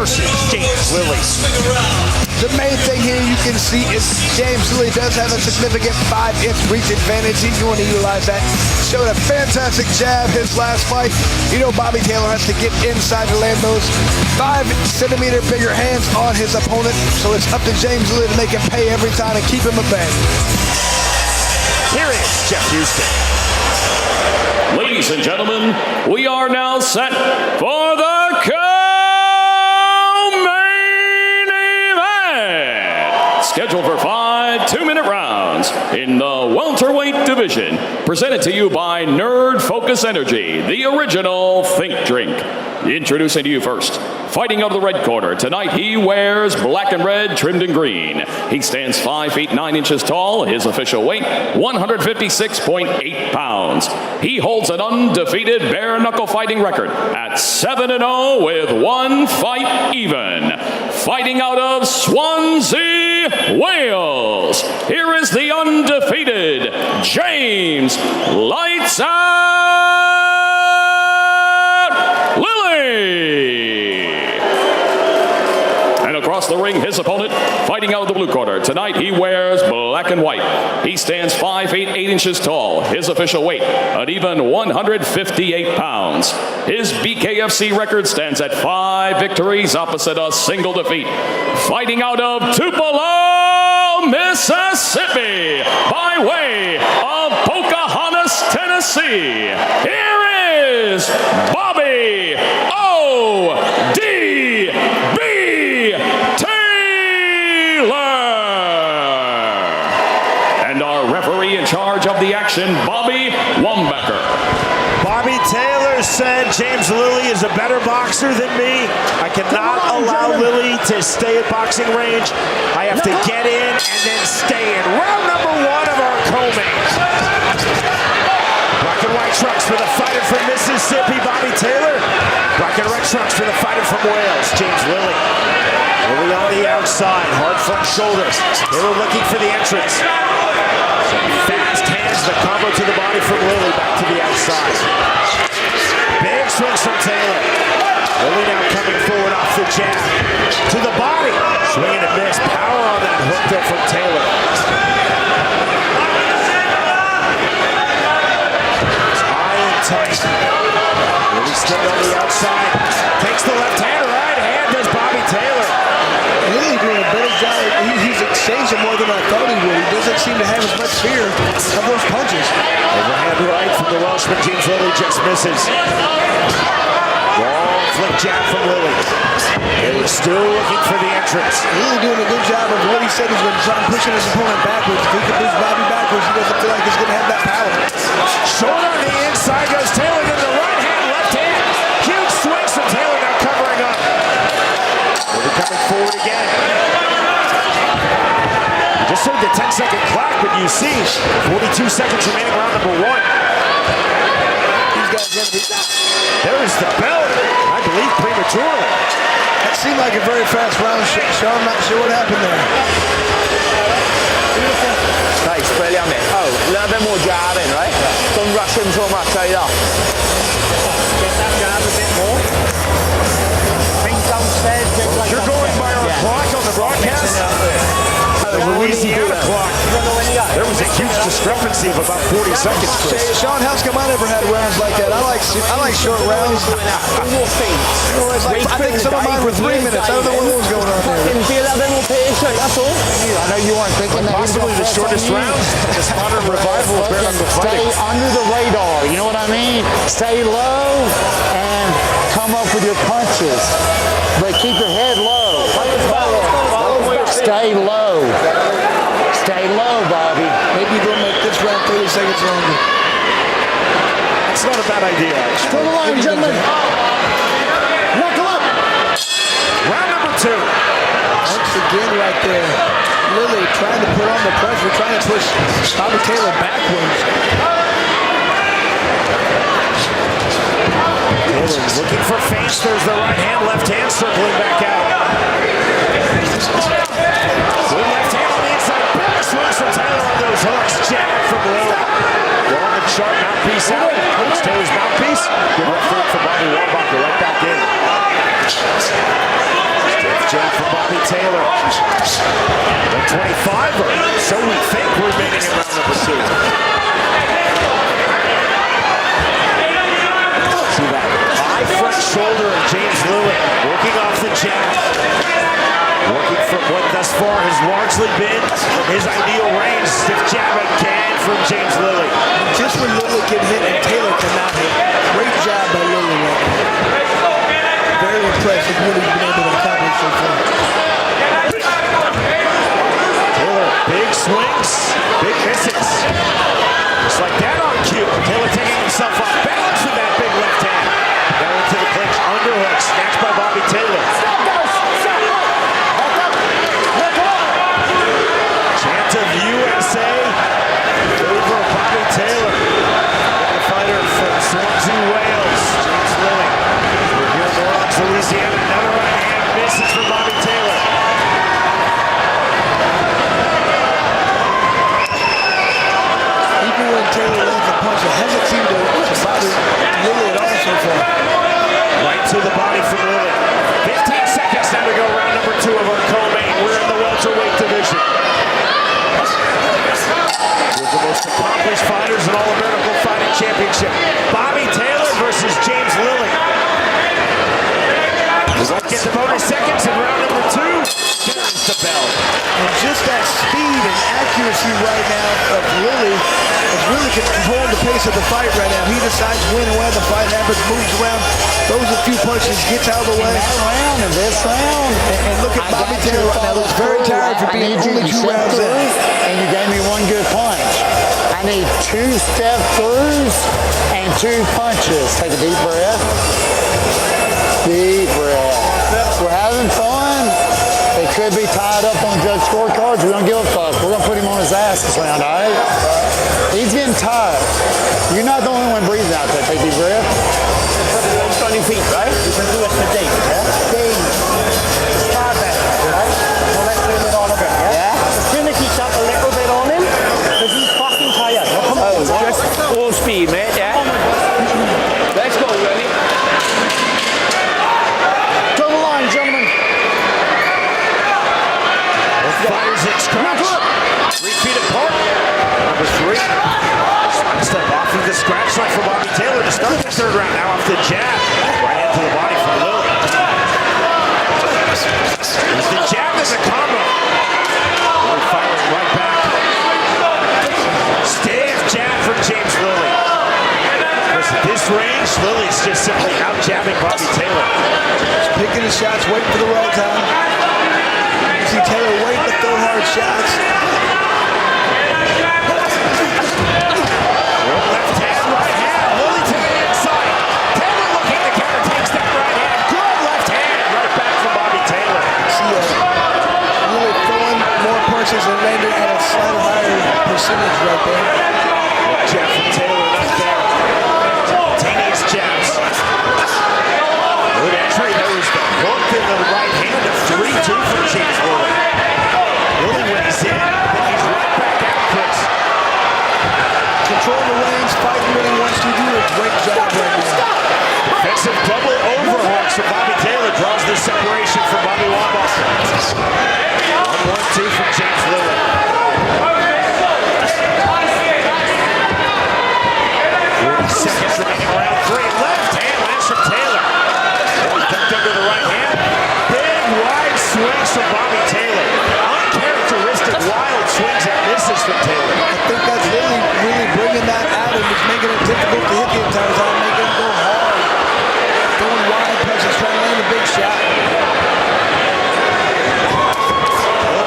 versus James Lilley. The main thing here you can see is James Lilley does have a significant 5-inch reach advantage. He's going to utilize that. Showed a fantastic jab his last fight. You know Bobby Taylor has to get inside to land those 5-centimeter bigger hands on his opponent. So it's up to James Lilley to make him pay every time and keep him at bay. Here is Jeff Houston. Ladies and gentlemen, we are now set for the scheduled for 5 2-minute rounds in the welterweight division. Presented to you by Nerd Focus Energy, the original Think Drink. Introducing to you first, fighting out of the red corner. Tonight he wears black and red trimmed in green. He stands 5 feet 9 inches tall. His official weight, 156.8 pounds. He holds an undefeated bare knuckle fighting record at 7-0 with 1 fight even. Fighting out of Swansea, Wales, here is the undefeated James Lights Out Lilley. And across the ring, his opponent, fighting out of the blue corner. Tonight he wears black and white. He stands 5 feet 8 inches tall. His official weight, an even 158 pounds. His BKFC record stands at 5 victories opposite a single defeat. Fighting out of Tupelo, Mississippi, by way of Pocahontas, Tennessee, here is Bobby O.D.B. Taylor. And our referee in charge of the action, Bobby Wambacher. Bobby Taylor said James Lilley is a better boxer than me. I cannot allow Lilley to stay at boxing range. I have to get in and then stay in. Round number 1 of our co-main. Black and white trunks for the fighter from Mississippi, Bobby Taylor. Black and red trunks for the fighter from Wales, James Lilley. Lilley on the outside, hard front shoulders. Taylor looking for the entrance. Some fast hands, the combo to the body from Lilley, back to the outside. Big swings from Taylor. Lilley now coming forward off the jab. To the body. Swing and a miss. Power on that hook there from Taylor. It's high and tight. Lilley still on the outside. Takes the left hand. Right hand does Bobby Taylor. Lilley doing a better job. He's exchanging more than I thought he would. He doesn't seem to have as much fear of those punches. Overhand right from the Welshman. James Lilley just misses. Long flick jab from Lilley. Taylor still looking for the entrance. Lilley doing a good job of what he said he's going to try and pushing his opponent backwards. If he can push Bobby backwards, he doesn't feel like he's going to have that power. Short on the inside goes Taylor. Then the right hand, left hand. Huge swings from Taylor now covering up. Lilley coming forward again. Just heard the 10-second clock, but you see 42 seconds remaining round number 1. These guys going to be... There is the bell, I believe prematurely. That seemed like a very fast round, Sean. I'm not sure what happened there. Nice, brilliant, mate. Oh, a little bit more jabbing, right? Don't rush him so much either. Get that jab a bit more. Things downstairs. You're going by our clock on the broadcast? The Louisiana clock. There was a huge discrepancy of about 40 seconds, Chris. Sean, how's come I never had rounds like that? I like short rounds. I think some of mine were 3 minutes. I don't know what was going on there. Be a little bit more patient, that's all. I know you weren't thinking that. Possibly the shortest round. This modern revival of bare knuckle fighting. Stay under the radar, you know what I mean? Stay low and come up with your punches. But keep your head low. Stay low. Stay low, Bobby. Maybe we'll make this round 30 seconds longer. That's not a bad idea. Pull the line, gentlemen. Knuckle up. Round number 2. Once again right there. Lilley trying to put on the pressure, trying to push Bobby Taylor backwards. Taylor looking for feints. There's the right hand, left hand circling back out. Good left hand on the inside. Big swings from Taylor on those hooks. Jab from Lilley. Long and sharp mouthpiece out. It's Taylor's mouthpiece. Good left hook for Bobby Wambacher right back in. 25, or so we think, remaining in round number 2. See that high front shoulder of James Lilley, working off the jab. Working from what thus far has largely been from his ideal range. Stiff jab again from James Lilley. Just when Lilley can hit and Taylor cannot hit. Great job by Lilley. Very impressive what he's been able to accomplish so far. Taylor, big swings, big misses. Just like that on cue. Taylor taking himself off balance with that big left hand. Down into the clinch, underhook, snatched by Bobby Taylor. Chant of USA, favor of Bobby Taylor. The fighter from Swansea, Wales, James Lilley. We're here in New Orleans, Louisiana. Another right hand misses from Bobby Taylor. Even when Taylor lands a punch, it hasn't seemed to bother Lilley at all so far. Right to the body from Lilley. 15 seconds now to go, round number 2 of our co-main. We're in the welterweight division. With the most accomplished fighters in All-American Fighting Championship. Bobby Taylor versus James Lilley. We won't get the bonus seconds in round number 2. There's the bell. And just that speed and accuracy right now of Lilley is really controlling the pace of the fight right now. He decides when and where the fight happens, moves around, throws a few punches, gets out of the way. Round and this round. And look at Bobby Taylor right now. Looks very tired for being only 2 rounds in. And you gave me 1 good punch. I need 2 step throughs and 2 punches. Take a deep breath. Deep breath. We're having fun. They could be tied up on judge scorecards. We don't give a fuck. We're going to put him on his ass this round, all right? He's getting tired. You're not the only one breathing out there. Take a deep breath. On your feet, right? You can do it for deep, yeah? Deep. Start that, right? Well, let's do it all again, yeah? Just finish it up a little bit on him, because he's fucking tired. Oh, just full speed, mate, yeah? Let's go, Lenny. To the line, gentlemen. Fires it, scratch. 3 feet apart. Number 3. Step off of the scratch line for Bobby Taylor to start the 3rd round. Now off the jab. Right into the body from Lilley. There's the jab as a combo. Lilley firing right back. Stiff jab from James Lilley. Because at this range, Lilley's just simply out jabbing Bobby Taylor. Just picking his shots, waiting for the right time. You see Taylor waiting to throw hard shots. Left hand, right hand. Lilley to the inside. Taylor looking to counter, takes that right hand. Good left hand. Right back from Bobby Taylor. See Lilley throwing more punches and landing at a slightly higher percentage right there. Jab from Taylor right there. Teenage jabs. Good entry. There was the hook in the right hand. A 3-2 from James Lilley. Lilley when he's in, then he's right back out, Chris. Control the lanes, fighting when he wants to do a great job right now. Defensive double overhooks from Bobby Taylor draws the separation from Bobby Wambach. 1-1-2 from James Lilley. 40 seconds remaining round 3. Left hand lands from Taylor. Lilley ducked under the right hand. Big wide swings from Bobby Taylor. Uncharacteristic wild swings and misses from Taylor. I think that's really bringing that out and just making it difficult to hit the entire time, making him go hard. Throwing wide punches, trying to land a big shot.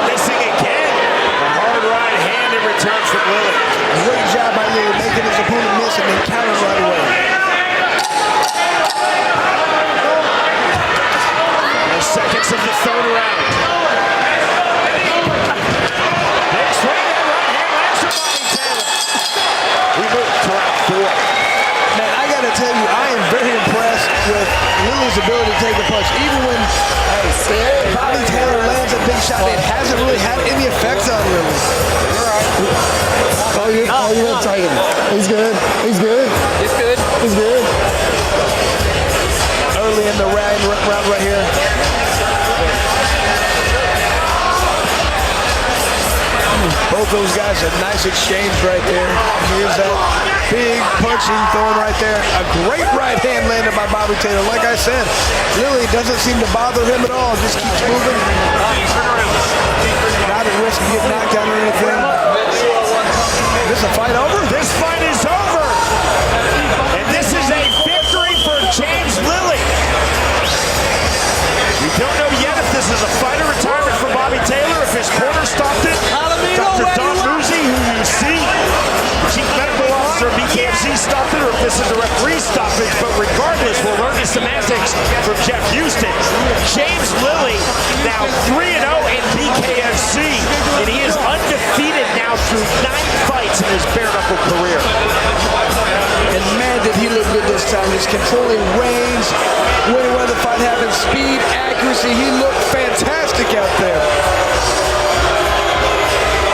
Missing again. A hard right hand in return from Lilley. Great job by Lilley, making his opponent miss and then counter right away. Final seconds of the 3rd round. Big swing, that right hand lands from Bobby Taylor. We move to round 4. Man, I gotta tell you, I am very impressed with Lilley's ability to take a punch. Even when Bobby Taylor lands a big shot, it hasn't really had any effect on Lilley. Oh, you're going to take him. He's good. He's good. It's good. He's good. Early in the round right here. those guys a nice exchange right there. Here's that big punching throwing right there. A great right hand landed by Bobby Taylor. Like I said, Lilley doesn't seem to bother him at all. Just keeps moving. Not at risk of getting knocked out or anything. Is this a fight over? This fight is over. And this is a victory for James Lilley. We don't know yet if this is a fighter retirement for Bobby Taylor, if his corner stopped it. Dr. Don Muzzi, who you see, Chief Medical Officer of BKFC, stopped it, or if this is a referee stoppage. But regardless, we'll learn the semantics from Jeff Houston. James Lilley now 3-0 in BKFC, and he is undefeated now through 9 fights in his bare-knuckle career. And man, did he look good this time. Just controlling range, where the fight happens, speed, accuracy. He looked fantastic out there.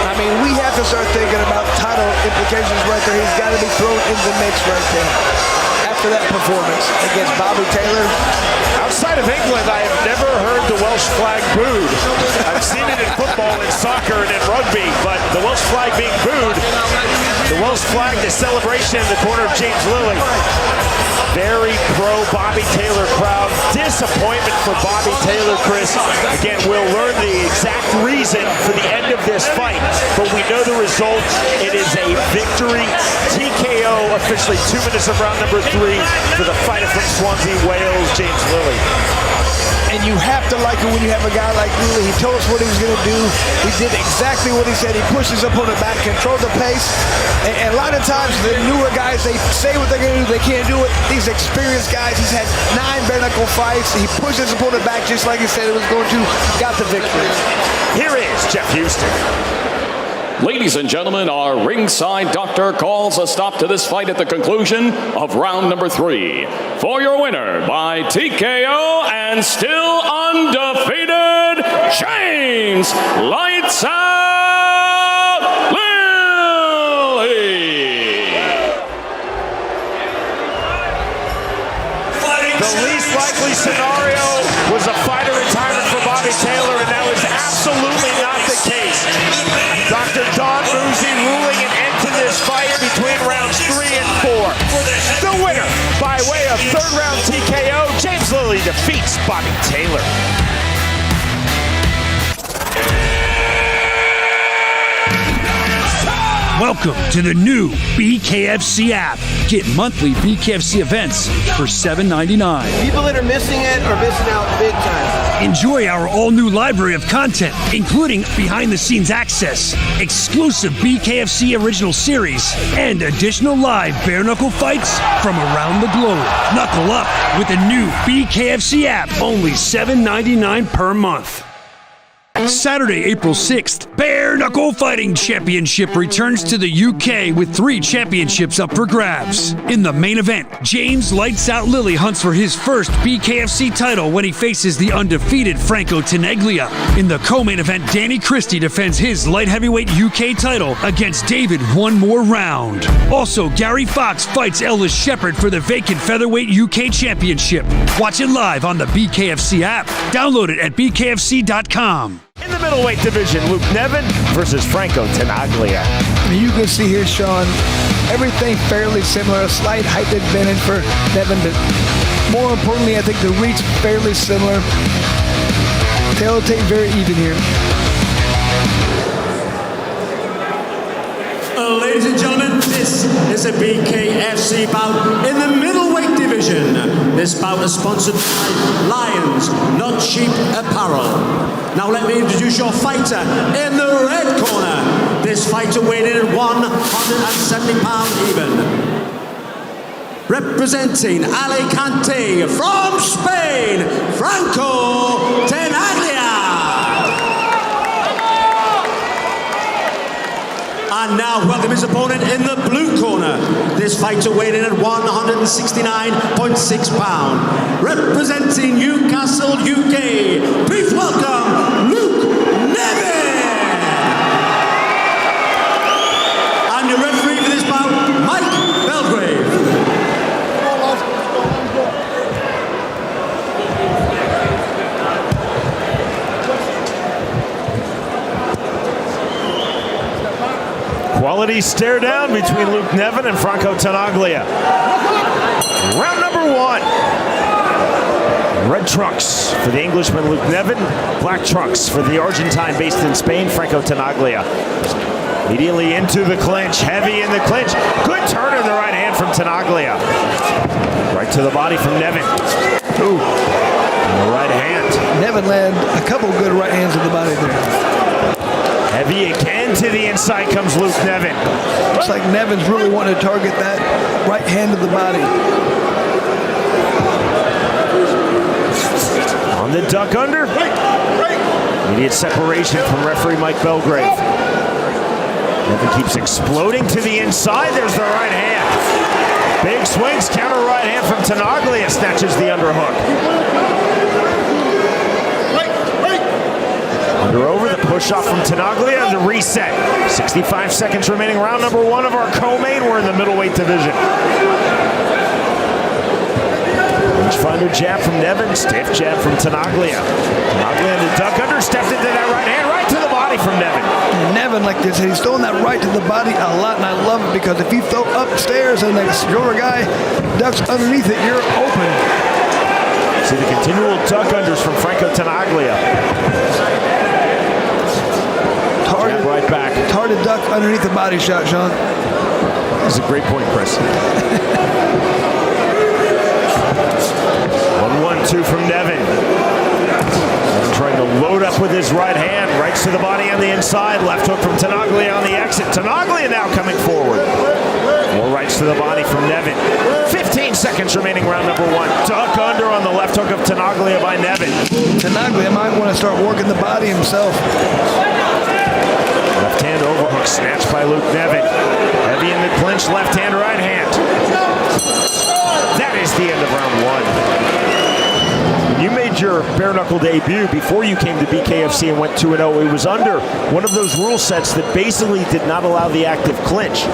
I mean, we have to start thinking about title implications right there. He's got to be thrown in the mix right there. After that performance against Bobby Taylor. Outside of England, I have never heard the Welsh flag booed. I've seen it in football, in soccer, and in rugby, but the Welsh flag being booed, the Welsh flag, the celebration in the corner of James Lilley. Very pro-Bobby Taylor crowd. Disappointment for Bobby Taylor, Chris. Again, we'll learn the exact reason for the end of this fight, but we know the result. It is a victory. TKO, officially 2 minutes of round number 3 for the fighter from Swansea, Wales, James Lilley. And you have to like it when you have a guy like Lilley. He told us what he was going to do. He did exactly what he said. He pushed his opponent back, controlled the pace. And a lot of times, the newer guys, they say what they're going to do. They can't do it. These experienced guys, he's had 9 bare-knuckle fights. He pushed his opponent back just like he said it was going to. Got the victory. Here is Jeff Houston. Ladies and gentlemen, our ringside doctor calls a stop to this fight at the conclusion of round number 3. For your winner by TKO and still undefeated, James Lights Out Lilley. The least likely scenario was a fighter retirement for Bobby Taylor, and that was absolutely not the case. Dr. Don Muzzi ruling an end to this fight between rounds 3 and 4. The winner, by way of 3rd round TKO, James Lilley defeats Bobby Taylor. Welcome to the new BKFC app. Get monthly BKFC events for $7.99. People that are missing it are missing out big time. Enjoy our all-new library of content, including behind-the-scenes access, exclusive BKFC original series, and additional live bare-knuckle fights from around the globe. Knuckle up with the new BKFC app, only $7.99 per month. Saturday, April 6th, Bare Knuckle Fighting Championship returns to the UK with 3 championships up for grabs. In the main event, James Lights Out Lilley hunts for his first BKFC title when he faces the undefeated Franco Tenaglia. In the co-main event, Danny Christie defends his Light Heavyweight UK title against David One More Round. Also, Gary Fox fights Ellis Shepherd for the vacant Featherweight UK Championship. Watch it live on the BKFC app. Download it at bkfc.com. In the middleweight division, Nevin versus Franco Tenaglia. You can see here, Sean, everything fairly similar. A slight height advantage for Nevin, but more importantly, I think the reach fairly similar. Tail take very even here. Ladies and gentlemen, this is a BKFC bout in the middleweight division. This bout is sponsored by Lions, Not Cheap Apparel. Now let me introduce your fighter in the red corner. This fighter weighed in at 170 pounds even. Representing Alicante from Spain, Franco Tenaglia. And now welcome his opponent in the blue corner. This fighter weighed in at 169.6 pounds. Representing Newcastle, UK, please welcome Nevin. And your referee for this bout, Mike Belgrave. Quality stare down between Luke Nevin and Franco Tenaglia. Round number 1. Red trunks for the Englishman Luke Nevin. Black trunks for the Argentine based in Spain, Franco Tenaglia. Immediately into the clinch, heavy in the clinch. Good turn in the right hand from Tenaglia. Right to the body from Nevin. Ooh, the right hand. Nevin landed a couple good right hands in the body there. Heavy again to the inside comes Luke Nevin. Looks like Nevin's really wanting to target that right hand of the body. On the duck under. Immediate separation from referee Mike Belgrave. Nevin keeps exploding to the inside. There's the right hand. Big swings, counter right hand from Tenaglia. Snatches the underhook. Under over, the push off from Tenaglia, the reset. 65 seconds remaining, round number 1 of our co-main. We're in the middleweight division. Rangefinder jab from Nevin, stiff jab from Tenaglia. Tenaglia in the duck under, stepped into that right hand, right to the body from Nevin. Nevin, like this, he's throwing that right to the body a lot, and I love it because if you throw upstairs and your guy ducks underneath it, you're open. See the continual duck unders from Franco Tenaglia. Jab right back. It's hard to duck underneath the body shot, Sean. That's a great point, Chris. 1-1-2 from Nevin. Nevin trying to load up with his right hand. Rights to the body on the inside. Left hook from Tenaglia on the exit. Tenaglia now coming forward. More rights to the body from Nevin. 15 seconds remaining, round number 1. Duck under on the left hook of Tenaglia by Nevin. Tenaglia might want to start working the body himself. Left hand overhook snatched by Luke Nevin. Heavy in the clinch, left hand, right hand. That is the end of round 1. You made your bare knuckle debut before you came to BKFC and went 2-0. It was under one of those rule sets that basically did not allow the active clinch.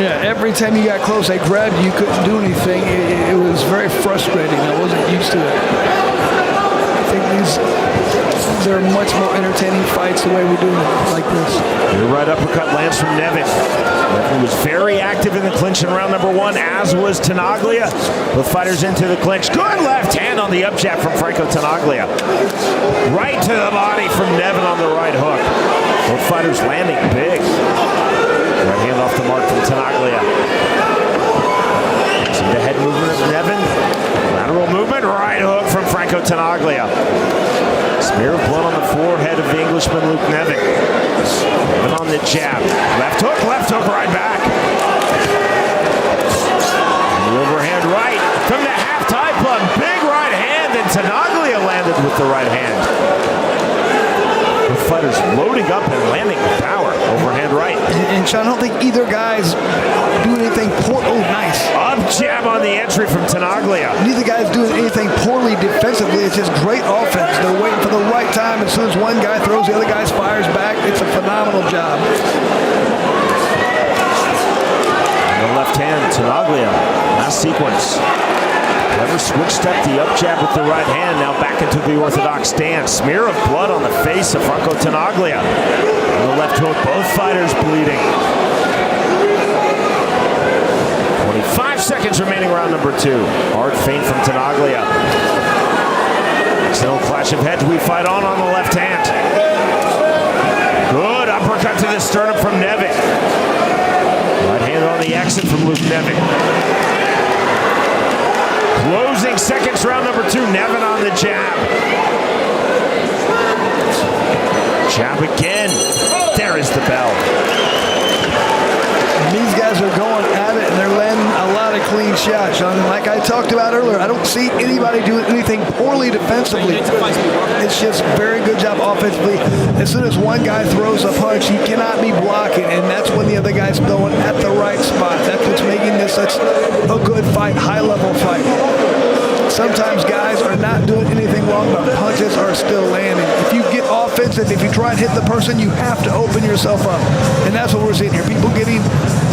Yeah, every time you got close, they grabbed you, you couldn't do anything. It was very frustrating. I wasn't used to it. I think they're much more entertaining fights the way we do it like this. The right uppercut lands from Nevin. Nevin was very active in the clinch in round number 1, as was Tenaglia. Both fighters into the clinch. Good left hand on the up jab from Franco Tenaglia. Right to the body from Nevin on the right hook. Both fighters landing big. Right hand off the mark from Tenaglia. See the head movement of Nevin. Lateral movement, right hook from Franco Tenaglia. Smear of blood on the forehead of the Englishman Luke Nevin. Nevin on the jab. Left hook right back. And the overhand right from the half-tie plug. Big right hand, and Tenaglia landed with the right hand. Both fighters loading up and landing with power. Overhand right. And Sean, I don't think either guy's doing anything poor. Oh, nice. Up jab on the entry from Tenaglia. Neither guy's doing anything poorly defensively. It's just great offense. They're waiting for the right time. As soon as one guy throws, the other guy fires back. It's a phenomenal job. On the left hand, Tenaglia. Last sequence. Clever switch step, the up jab with the right hand. Now back into the orthodox stance. Smear of blood on the face of Franco Tenaglia. On the left hook, both fighters bleeding. 25 seconds remaining, round number 2. Hard feint from Tenaglia. Still clash of heads, we fight on the left hand. Good uppercut to the sternum from Nevin. Right hand on the exit from Luke Nevin. Closing seconds, round number 2. Nevin on the jab. Jab again. There is the bell. These guys are going at it, and they're landing a lot of clean shots. Like I talked about earlier, I don't see anybody doing anything poorly defensively. It's just very good job offensively. As soon as one guy throws a punch, he cannot be blocking, and that's when the other guy's throwing at the right spot. That's what's making this such a good fight, high-level fight. Sometimes guys are not doing anything wrong, but punches are still landing. If you get offensive, if you try and hit the person, you have to open yourself up. And that's what we're seeing here. People getting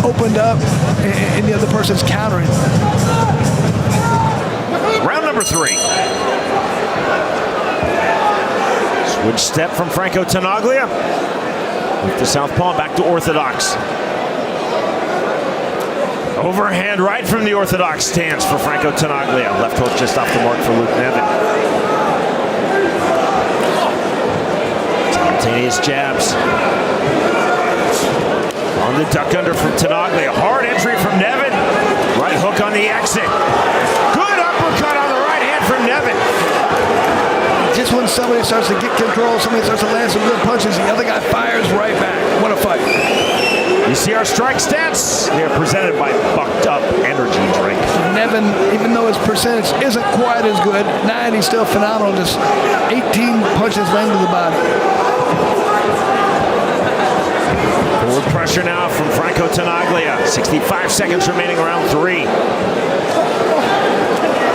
opened up, and the other person's countering. Round number 3. Switch step from Franco Tenaglia. With the southpaw back to orthodox. Overhand right from the orthodox stance for Franco Tenaglia. Left hook just off the mark for Luke Nevin. Simultaneous jabs. On the duck under from Tenaglia. Hard entry from Nevin. Right hook on the exit. Good uppercut on the right hand from Nevin. Just when somebody starts to get control, somebody starts to land some good punches, the other guy fires right back. What a fight. You see our strike stats? They are presented by Bucked Up Energy Drink. Nevin, even though his percentage isn't quite as good, 9, he's still phenomenal. Just 18 punches landed to the body. Forward pressure now from Franco Tenaglia. 65 seconds remaining, round 3.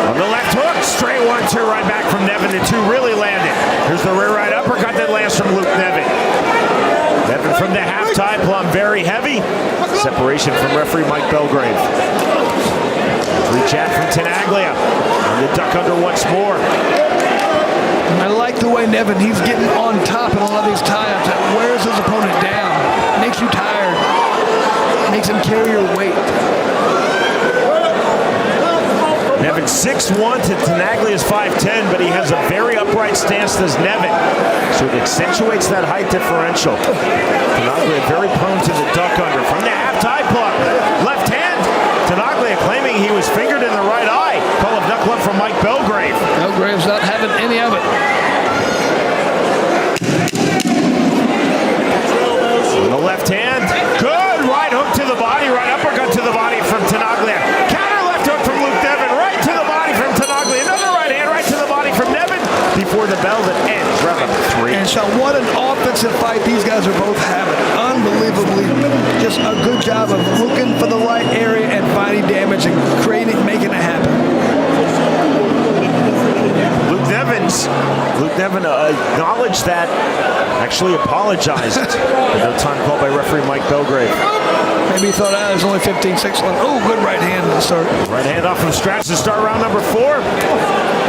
On the left hook, straight 1-2 right back from Nevin. The 2 really landed. Here's the rear right uppercut that lands from Luke Nevin. Nevin from the half tie plumb, very heavy. Separation from referee Mike Belgrave. Reach out from Tenaglia. And the duck under once more. I like the way Nevin, he's getting on top in a lot of these tie-ups. That wears his opponent down. Makes you tired. Makes him carry your weight. Nevin 6'1" to Tenaglia's 5'10", but he has a very upright stance as Nevin, so it accentuates that height differential. Tenaglia very prone to the duck under. From the half tie plug, left hand. Tenaglia claiming he was fingered in the right eye. Call of knuckle up from Mike Belgrave. Belgrave's not having any of it. On the left hand, good right hook to the body, right uppercut to the body from Tenaglia. Counter left hook from Luke Nevin. Before the bell that ends round number 3. And Sean, what an offensive fight these guys are both having. Unbelievably, just a good job of looking for the right area and finding damage and creating, making it happen. Luke Nevin acknowledged that, actually apologized for no time called by referee Mike Belgrave. Maybe he thought, there's only 15 seconds left. Oh, good right hand to start. Right hand off from Strats to start round number 4.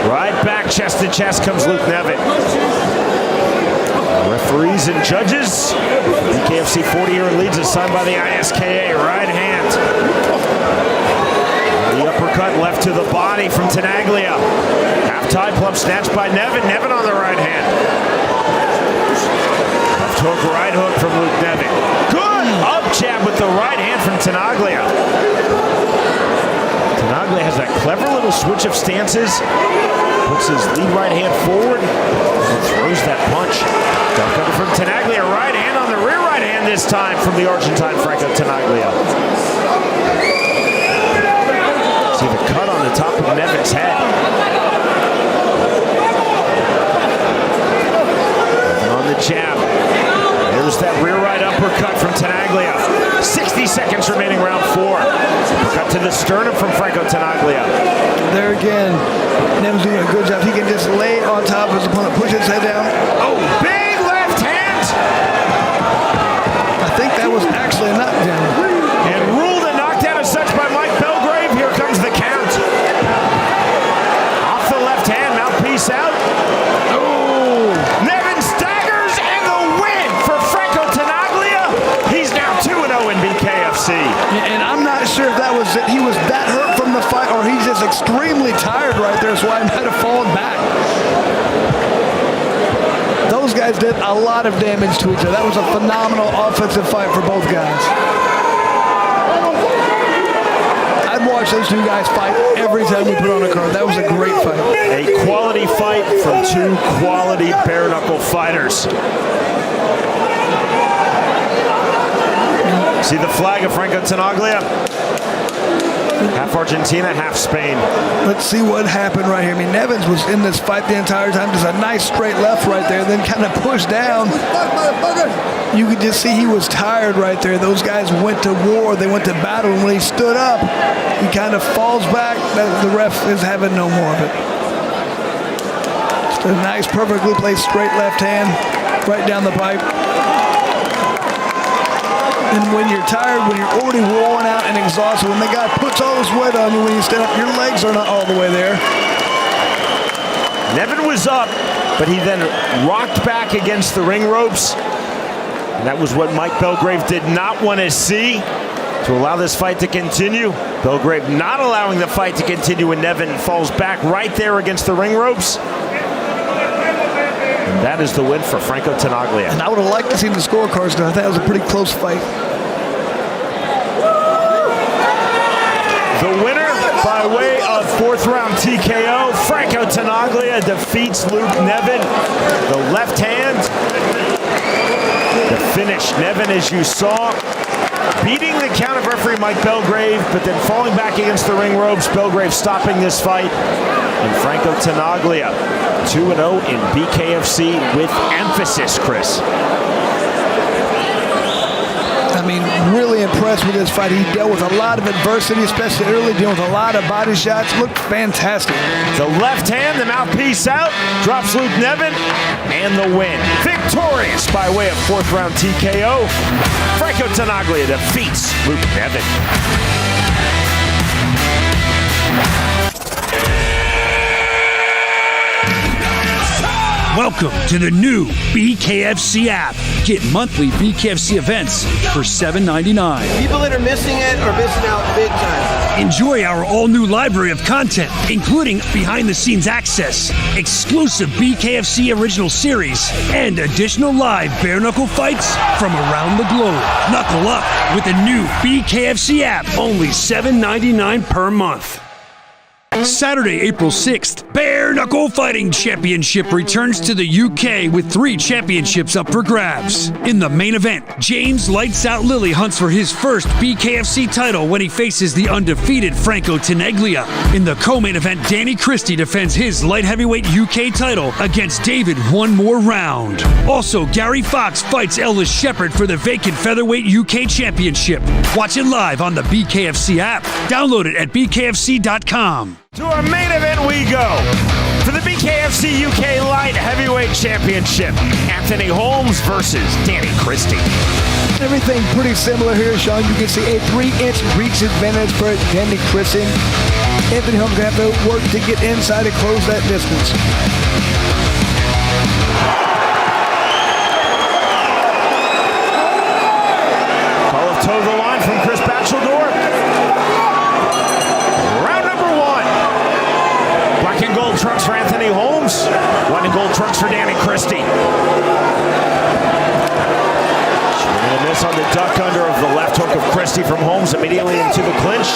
Right back, chest to chest comes Luke Nevin. Referees and judges. BKFC 40-year leads is signed by the ISKA. Right hand. The uppercut left to the body from Tenaglia. Half tie plump snatched by Nevin. Nevin on the right hand. Left hook, right hook from Luke Nevin. Good up jab with the right hand from Tenaglia. Tenaglia has that clever little switch of stances. Puts his lead right hand forward and throws that punch. Duck under from Tenaglia. Right hand on the rear right hand this time from the Argentine Franco Tenaglia. See the cut on the top of Nevin's head. And on the jab. There's that rear right uppercut from Tenaglia. 60 seconds remaining, round 4. Uppercut to the sternum from Franco Tenaglia. There again, Nevin's doing a good job. He can just lay on top of his opponent, push his head down. Oh, big left hand! I think that was actually a knockdown. And ruled a knockdown as such by Mike Belgrave. Here comes the count. Off the left hand, mouthpiece out. Oh! Nevin staggers and the win for Franco Tenaglia. He's now 2-0 in BKFC. And I'm not sure if that was it. He was that hurt from the fight, or he's just extremely tired right there. That's why he might have fallen back. Those guys did a lot of damage to each other. That was a phenomenal offensive fight for both guys. I'd watch those 2 guys fight every time we put on a card. That was a great fight. A quality fight from 2 quality bare-knuckle fighters. See the flag of Franco Tenaglia? Half Argentina, half Spain. Let's see what happened right here. I mean, Nevins was in this fight the entire time. Just a nice straight left right there, then kind of pushed down. You could just see he was tired right there. Those guys went to war. They went to battle. And when he stood up, he kind of falls back. The ref is having no more of it. Just a nice, perfectly placed straight left hand right down the pipe. And when you're tired, when you're already worn out and exhausted, when the guy puts all this weight on you when you stand up, your legs are not all the way there. Nevin was up, but he then rocked back against the ring ropes. And that was what Mike Belgrave did not want to see, to allow this fight to continue. Belgrave not allowing the fight to continue when Nevin falls back right there against the ring ropes. And that is the win for Franco Tenaglia. And I would have liked to see the scorecards, because I thought it was a pretty close fight. The winner by way of 4th round TKO, Franco Tenaglia defeats Luke Nevin. The left hand, the finish. Nevin, as you saw, beating the counter referee Mike Belgrave, but then falling back against the ring ropes. Belgrave stopping this fight. And Franco Tenaglia, 2-0 in BKFC with emphasis, Chris. I mean, really impressed with this fight. He dealt with a lot of adversity, especially early, dealing with a lot of body shots. Looked fantastic. The left hand, the mouthpiece out, drops Luke Nevin, and the win. Victorious by way of 4th round TKO. Franco Tenaglia defeats Luke Nevin. Welcome to the new BKFC app. Get monthly BKFC events for $7.99. People that are missing it are missing out big time. Enjoy our all-new library of content, including behind-the-scenes access, exclusive BKFC original series, and additional live bare-knuckle fights from around the globe. Knuckle up with the new BKFC app, only $7.99 per month. Saturday, April 6th, Bare Knuckle Fighting Championship returns to the UK with 3 championships up for grabs. In the main event, James Lights Out Lilley hunts for his first BKFC title when he faces the undefeated Franco Tenaglia. In the co-main event, Danny Christie defends his light heavyweight UK title against David One More Round. Also, Gary Fox fights Ellis Shepherd for the vacant featherweight UK championship. Watch it live on the BKFC app. Download it at bkfc.com. To our main event we go. For the BKFC UK Light Heavyweight Championship, Anthony Holmes versus Danny Christie. Everything pretty similar here, Sean. You can see a 3-inch reach advantage for Danny Christie. Anthony Holmes going to have to work to get inside and close that distance. Call of toe the line from Chris Batcheldor. Black and gold trunks for Anthony Holmes. White and gold trunks for Danny Christie. Swing and a miss on the duck under of the left hook of Christie from Holmes. Immediately into the clinch.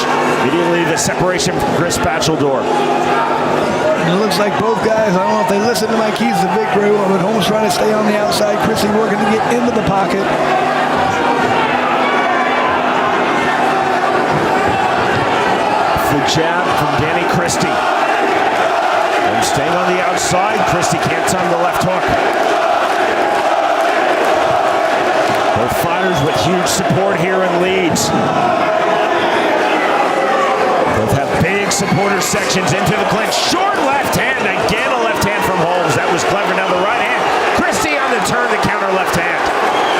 Immediately the separation from Chris Batcheldor. It looks like both guys, I don't know if they listen to my keys to victory, but Holmes trying to stay on the outside. Christie working to get into the pocket. The jab from Danny Christie. Staying on the outside, Christie can't time the left hook. Both fighters with huge support here in Leeds. Both have big supporter sections into the clinch. Short left hand, again a left hand from Holmes. That was clever. Now the right hand. Christie on the turn to counter left hand.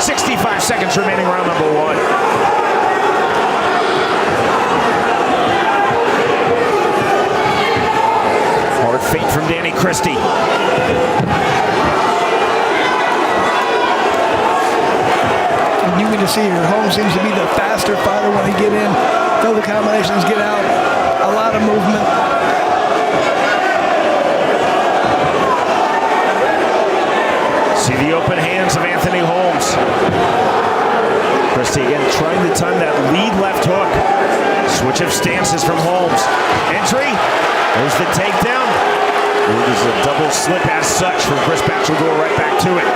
65 seconds remaining, round number 1. Hard feint from Danny Christie. And you can just see here, Holmes seems to be the faster fighter when he get in. Feel the combinations get out. A lot of movement. See the open hands of Anthony Holmes. Christie again trying to time that lead left hook. Switch of stances from Holmes. Entry. There's the takedown. It is a double slip as such from Chris Batcheldor right back to it.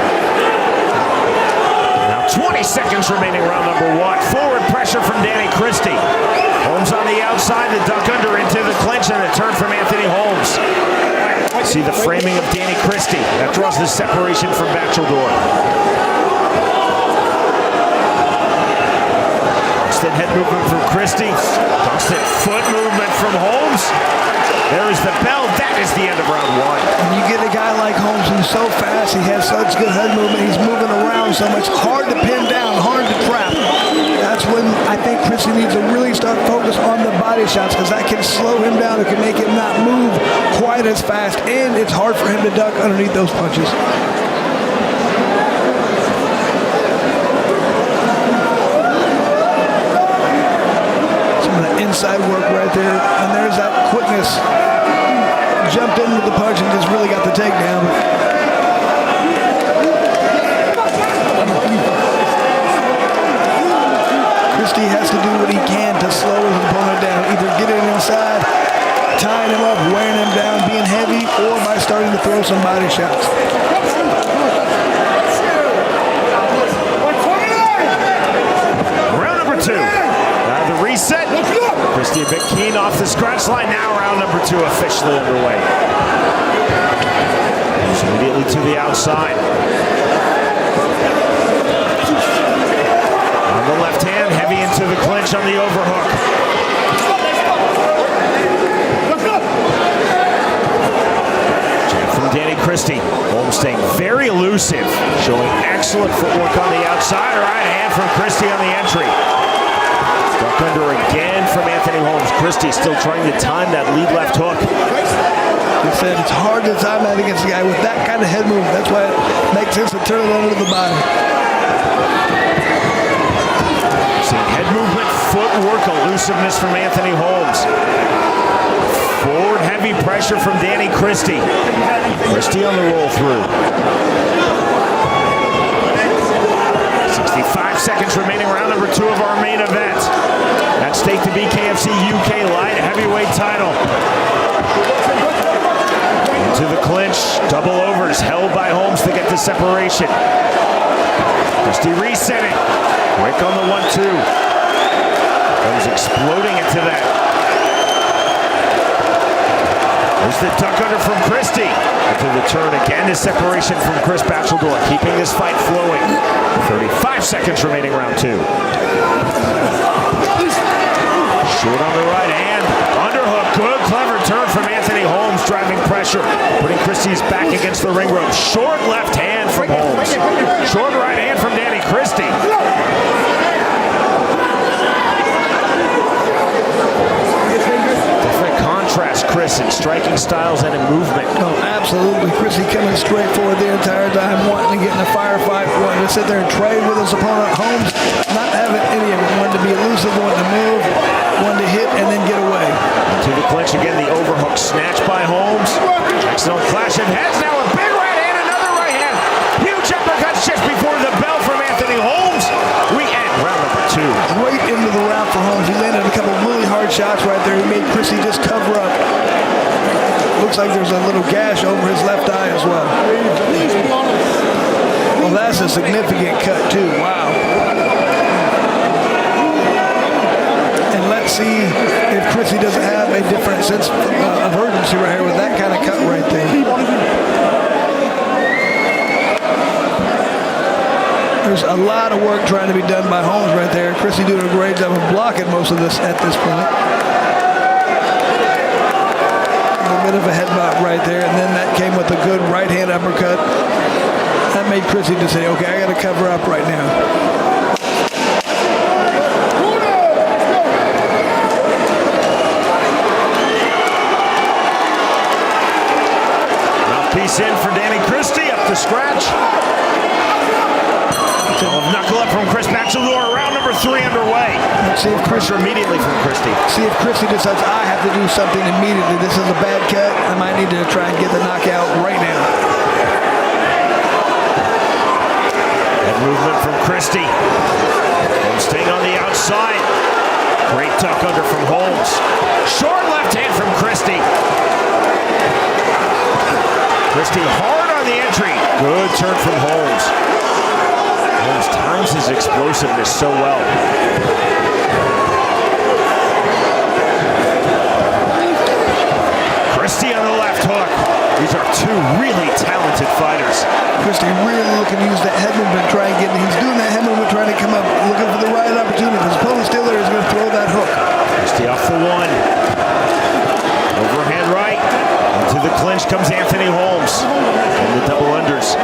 Now 20 seconds remaining, round number 1. Forward pressure from Danny Christie. Holmes on the outside, the duck under into the clinch, and the turn from Anthony Holmes. See the framing of Danny Christie. That draws the separation from Batcheldor. Constant head movement from Christie. Constant foot movement from Holmes. There is the bell. That is the end of round 1. When you get a guy like Holmes who's so fast, he has such good head movement, he's moving around so much, hard to pin down, hard to trap. That's when I think Christie needs to really start focus on the body shots, because that can slow him down. It can make him not move quite as fast, and it's hard for him to duck underneath those punches. inside work right there. And there's that quickness. Jumped in with the punch and just really got the takedown. Christie has to do what he can to slow his opponent down. Either get it inside, tying him up, wearing him down, being heavy, or by starting to throw some body shots. Round number 2. The reset. Christie a bit keen off the scratch line. Now round number 2 officially underway. Moves immediately to the outside. On the left hand, heavy into the clinch on the overhook. Jab from Danny Christie. Holmes staying very elusive, showing excellent footwork on the outside. Right hand from Christie on the entry. Duck under again from Anthony Holmes. Christie still trying to time that lead left hook. He said it's hard to time that against a guy with that kind of head move. That's why it makes sense to turn it under the body. Seeing head movement, footwork, elusiveness from Anthony Holmes. Forward heavy pressure from Danny Christie. Christie on the roll through. 65 seconds remaining, round number 2 of our main event. At stake, the BKFC UK Light Heavyweight title. Into the clinch, double overs, held by Holmes to get the separation. Christie resetting, quick on the 1-2. Holmes exploding into that. There's the duck under from Christie. Into the turn again, the separation from Chris Batcheldor, keeping this fight flowing. 35 seconds remaining, round 2. Short on the right hand, underhook, good, clever turn from Anthony Holmes, driving pressure, putting Christie's back against the ring rope. Short left hand from Holmes. Short right hand from Danny Christie. Contrast Chris in striking styles and in movement. Oh, absolutely. Christie coming straight forward the entire time, wanting to get in a firefight, wanting to sit there and trade with his opponent. Holmes not having any of it, wanting to be elusive, wanting to move, wanting to hit and then get away. To the clinch again, the overhook snatched by Holmes. Excellent clash of heads. Now a big right hand, another right hand. Huge uppercuts just before the bell from Anthony Holmes. We end round number 2. Right into the round for Holmes. He landed a couple really hard shots right there. He made Christie just cover up. Looks like there's a little gash over his left eye as well. Well, that's a significant cut too. Wow. And let's see if Christie doesn't have a different sense of urgency right here with that kind of cut right there. There's a lot of work trying to be done by Holmes right there. Christie doing a great job of blocking most of this at this point. A bit of a headbutt right there, and then that came with a good right hand uppercut. That made Christie just say, okay, I got to cover up right now. Mouthpiece in for Danny Christie, up the scratch. Knuckle up from Chris Batcheldor, round number 3 underway. Let's see if Pressure immediately from Christie. See if Christie decides I have to do something immediately. This is a bad cut. I might need to try and get the knockout right now. And movement from Christie. Holmes staying on the outside. Great tuck under from Holmes. Short left hand from Christie. Christie hard on the entry. Good turn from Holmes. Holmes times his explosiveness so well. Christie on the left hook. These are 2 really talented fighters. Christie really looking to use that head movement, try and get. He's doing that head movement, trying to come up, looking for the right opportunity. His opponent's still there. He's going to throw that hook. Christie off the 1. Overhand right. Into the clinch comes Anthony Holmes. And the double unders.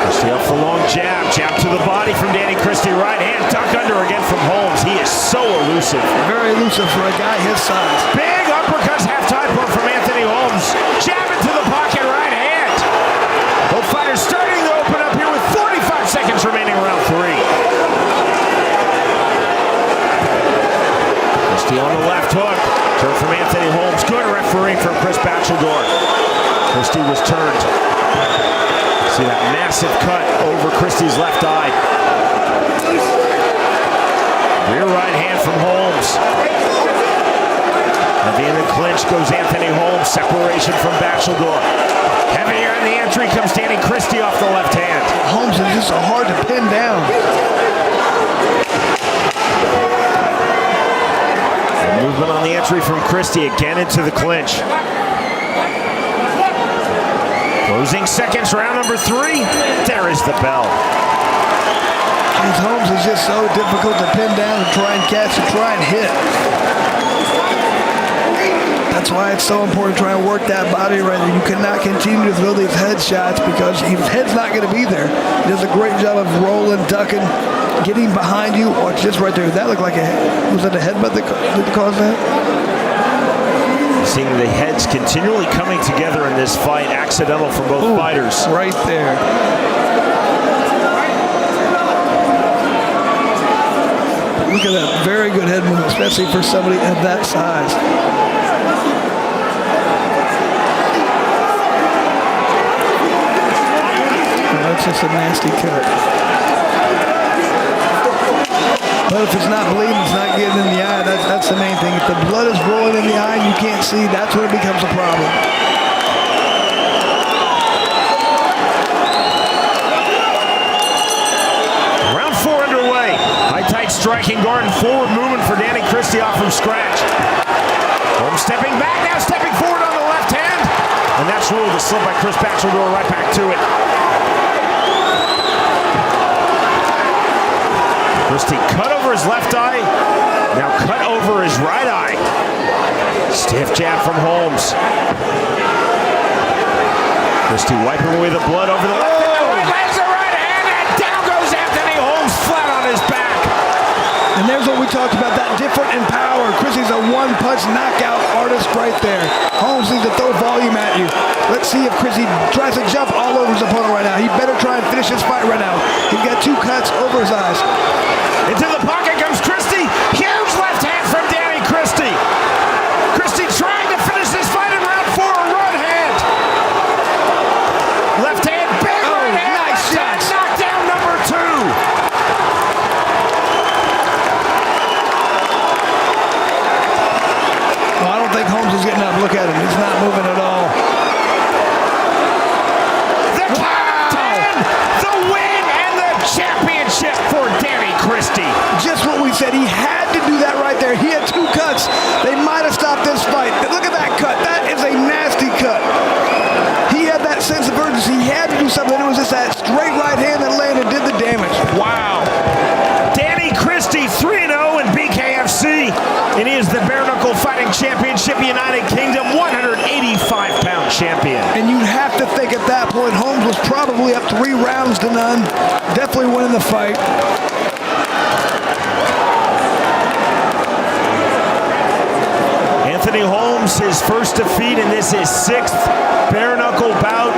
Christie off the long jab. Jab to the body from Danny Christie. Right hand tuck under again from Holmes. He is so elusive. Very elusive for a guy his size. Big uppercuts, half-time point from Anthony Holmes. Jab into the pocket, right hand. Both fighters starting to open up here with 45 seconds remaining, round 3. Bachelor. Christie was turned. See that massive cut over Christie's left eye. Rear right hand from Holmes. At the end of the clinch goes Anthony Holmes. Separation from Bachelor. Heavier in the entry comes Danny Christie off the left hand. Holmes is just so hard to pin down. The movement on the entry from Christie again into the clinch. Closing seconds, round number 3. There is the bell. James Holmes is just so difficult to pin down and try and catch and try and hit. That's why it's so important to try and work that body right there. You cannot continue to throw these head shots because his head's not going to be there. He does a great job of rolling, ducking, getting behind you, or just right there. That looked like was that a headbutt that caused that? Seeing the heads continually coming together in this fight, accidental for both fighters. Right there. Look at that, very good head movement, especially for somebody of that size. That's just a nasty cut. But if it's not bleeding, it's not getting in the eye. That's the main thing. If the blood is rolling in the eye and you can't see, that's when it becomes a problem. Round 4 underway. High tight striking guard and forward movement for Danny Christie off from scratch. Holmes stepping back, now stepping forward on the left hand. And that's ruled a slip by Chris Bachelor, right back to it. Christie cut over his left eye, now cut over his right eye. Stiff jab from Holmes. Christie wiping away the blood over the left hand. Lands the right hand, and down goes Anthony Holmes flat on his back. And there's what we talked about, that different in power. Christie's a one-punch knockout artist right there. Holmes needs to throw volume at you. Let's see if Christie tries to jump all over his opponent right now. He better try and finish his fight right now. He's got 2 cuts over his eyes. Into the pocket comes Christie. Huge left hand from Danny Christie. Christie trying to finish this fight in round 4. Right hand. Left hand, big right hand. Nice shots. Knockdown number 2. Well, I don't think Holmes is getting up. Look at him. He's not moving at all. The count of 10. The win and the championship for Danny Christie. Just what we said. He had to do that right there. He had 2 cuts. They might have stopped this fight. Look at that cut. That is a nasty cut. He had that sense of urgency. He had to do something. It was just that straight right hand that landed did the damage. Wow. Danny Christie 3-0 in BKFC. And he is the bare knuckle fighting championship, United Kingdom 185-pound champion. And you have to think at that point, Holmes was probably up 3 rounds to none. Definitely winning the fight. Anthony Holmes, his first defeat, and this is 6th bare knuckle bout.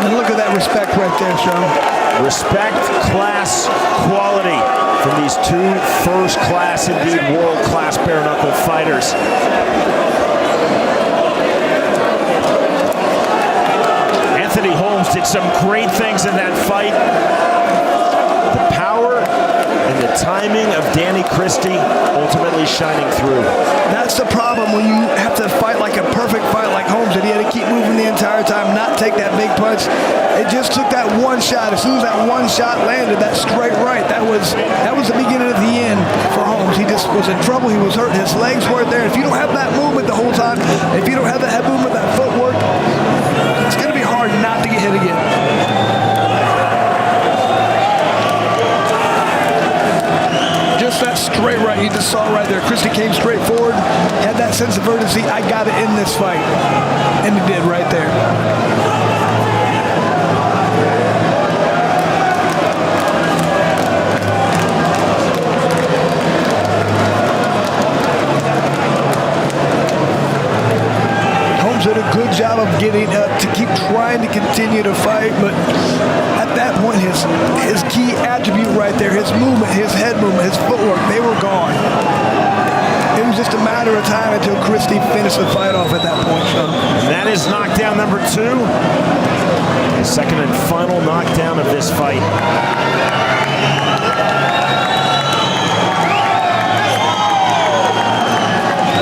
And look at that respect right there, Sean. Respect, class, quality from these 2 first-class, indeed world-class bare knuckle fighters. Anthony Holmes did some great things in that fight. The power and the timing of Danny Christie ultimately shining through. That's the problem when you have to fight like a perfect fight like Holmes did. He had to keep moving the entire time, not take that big punch. It just took that one shot. As soon as that one shot landed, that straight right, that was the beginning of the end for Holmes. He just was in trouble. He was hurt. His legs weren't there. If you don't have that movement the whole time, if you don't have that head movement, that footwork, it's going to be hard not to get hit again. Just that straight right you just saw right there. Christie came straight forward, had that sense of urgency. I got to end this fight. And he did right there. Holmes did a good job of getting up to keep trying to continue to fight, but at that point, his key attribute right there, his movement, his head movement, his footwork, they were gone. It was just a matter of time until Christie finished the fight off at that point, Sean. And that is knockdown number 2. The second and final knockdown of this fight.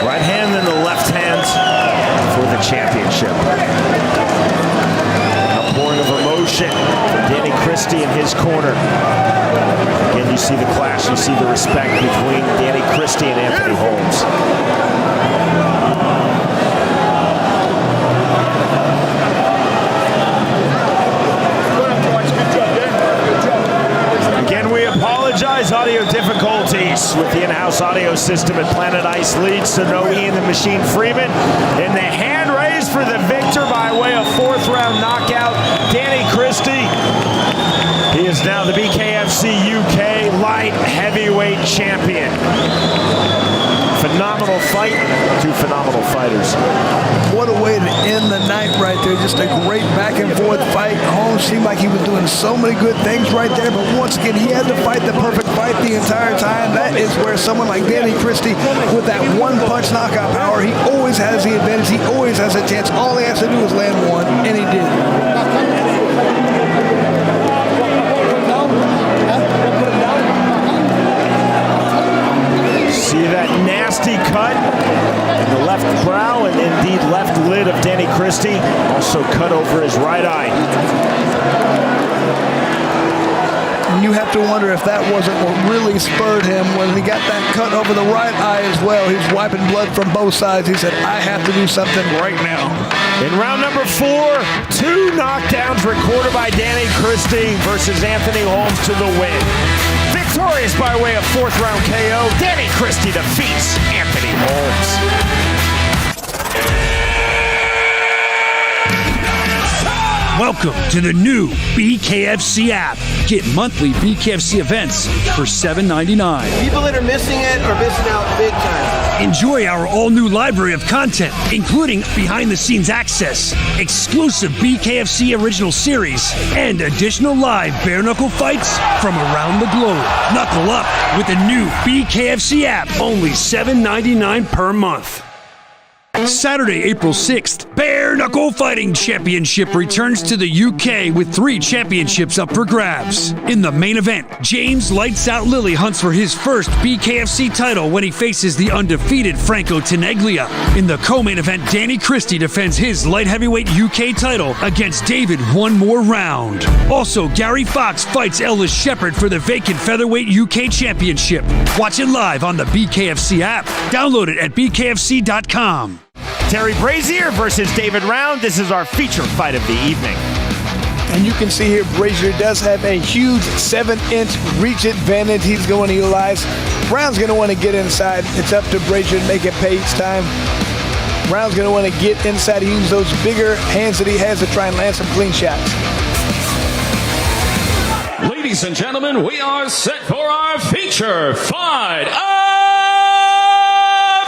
Right hand and the left hand for the championship. Outpouring of emotion from Danny Christie in his corner. Again, you see the clash, you see the respect between Danny Christie and Anthony Holmes. Again, we apologize. Audio difficulties with the in-house audio system at Planet Ice leads to no Ian the Machine Freeman. And the hand raised for the victor by way of 4th round knockout, Danny Christie. He is now the BKFC UK Light Heavyweight Champion. Phenomenal fight, 2 phenomenal fighters. What a way to end the night right there. Just a great back and forth fight. Holmes seemed like he was doing so many good things right there, but once again, he had to fight the perfect fight the entire time. That is where someone like Danny Christie, with that one-punch knockout power, he always has the advantage. He always has a chance. All he has to do is land one, and he did. See that nasty cut in the left brow and indeed left lid of Danny Christie. Also cut over his right eye. And you have to wonder if that wasn't what really spurred him when he got that cut over the right eye as well. He was wiping blood from both sides. He said, I have to do something right now. In round number 4, 2 knockdowns recorded by Danny Christie versus Anthony Holmes to the win. Victorious by way of 4th round KO, Danny Christie defeats Anthony Holmes. Welcome to the new BKFC app. Get monthly BKFC events for $7.99. People that are missing it are missing out big time. Enjoy our all-new library of content, including behind-the-scenes access, exclusive BKFC original series, and additional live bare-knuckle fights from around the globe. Knuckle up with the new BKFC app, only $7.99 per month. Saturday, April 6th, Bare Knuckle Fighting Championship returns to the UK with 3 championships up for grabs. In the main event, James Lights Out Lilley hunts for his first BKFC title when he faces the undefeated Franco Tenaglia. In the co-main event, Danny Christie defends his light heavyweight UK title against David One More Round. Also, Gary Fox fights Ellis Shepherd for the vacant featherweight UK championship. Watch it live on the BKFC app. Download it at bkfc.com. Terry Brazier versus David Round. This is our feature fight of the evening. And you can see here, Brazier does have a huge 7-inch reach advantage he's going to utilize. Round's going to want to get inside. It's up to Brazier to make it pay each time. Round's going to want to get inside and use those bigger hands that he has to try and land some clean shots. Ladies and gentlemen, we are set for our feature fight of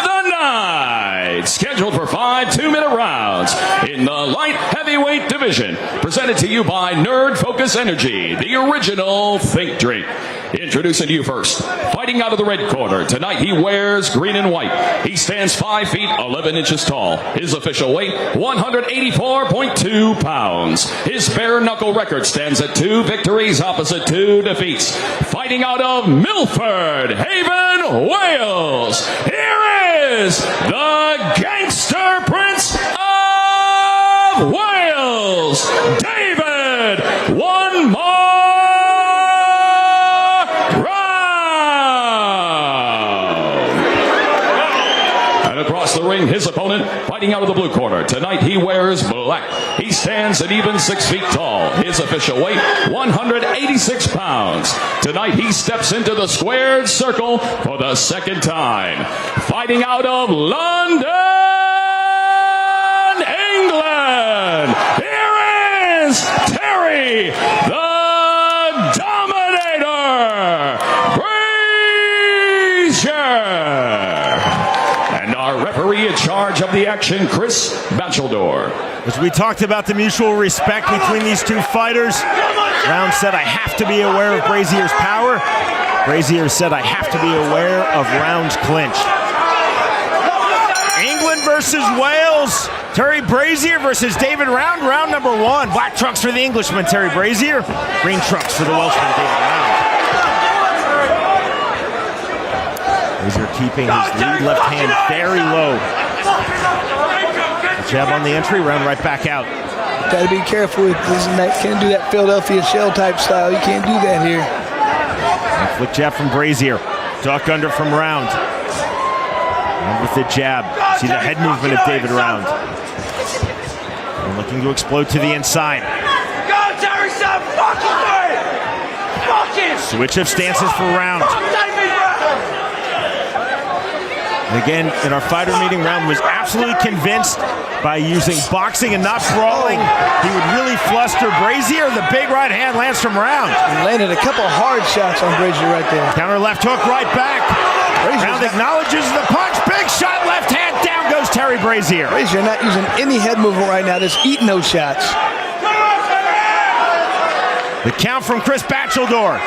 the night. Scheduled for 5 2-minute rounds in the light heavyweight division. Presented to you by Nerd Focus Energy, the original Think Drink. Introducing to you first, fighting out of the red corner. Tonight he wears green and white. He stands 5 feet 11 inches tall. His official weight, 184.2 pounds. His bare knuckle record stands at 2 victories opposite 2 defeats. Fighting out of Milford Haven, Wales. Here is the Gangster Prince of Wales, David One More Round. And across the ring, his opponent, fighting out of the blue corner. Tonight he wears black. He stands at even 6 feet tall. His official weight, 186 pounds. Tonight he steps into the squared circle for the second time. Fighting out of London, England, here is Terry the Dominator Brazier. And our referee in charge of the action, Chris Batcheldor. As we talked about the mutual respect between these two fighters, Round said, I have to be aware of Brazier's power. Brazier said, I have to be aware of Round's clinch. versus Wales. Terry Brazier versus David Round, round number 1. Black trunks for the Englishman, Terry Brazier. Green trunks for the Welshman, David Round. Brazier keeping his lead left hand very low. Jab on the entry, Round right back out. Got to be careful with this and that. Can't do that Philadelphia shell type style. You can't do that here. And flick jab from Brazier. Duck under from Round. And with the jab. See the head movement of David Round. And looking to explode to the inside. Go, Terry, son! Fucking do it! Fucking! Switch of stances for Round. And again, in our fighter meeting, Round was absolutely convinced by using boxing and not brawling, he would really fluster Brazier. The big right hand lands from Round. He landed a couple hard shots on Brazier right there. Counter left hook right back. Round acknowledges the punch. Big shot left hand. Down goes Terry Brazier. Brazier not using any head movement right now. Just eating those shots. The count from Chris Bacheldor.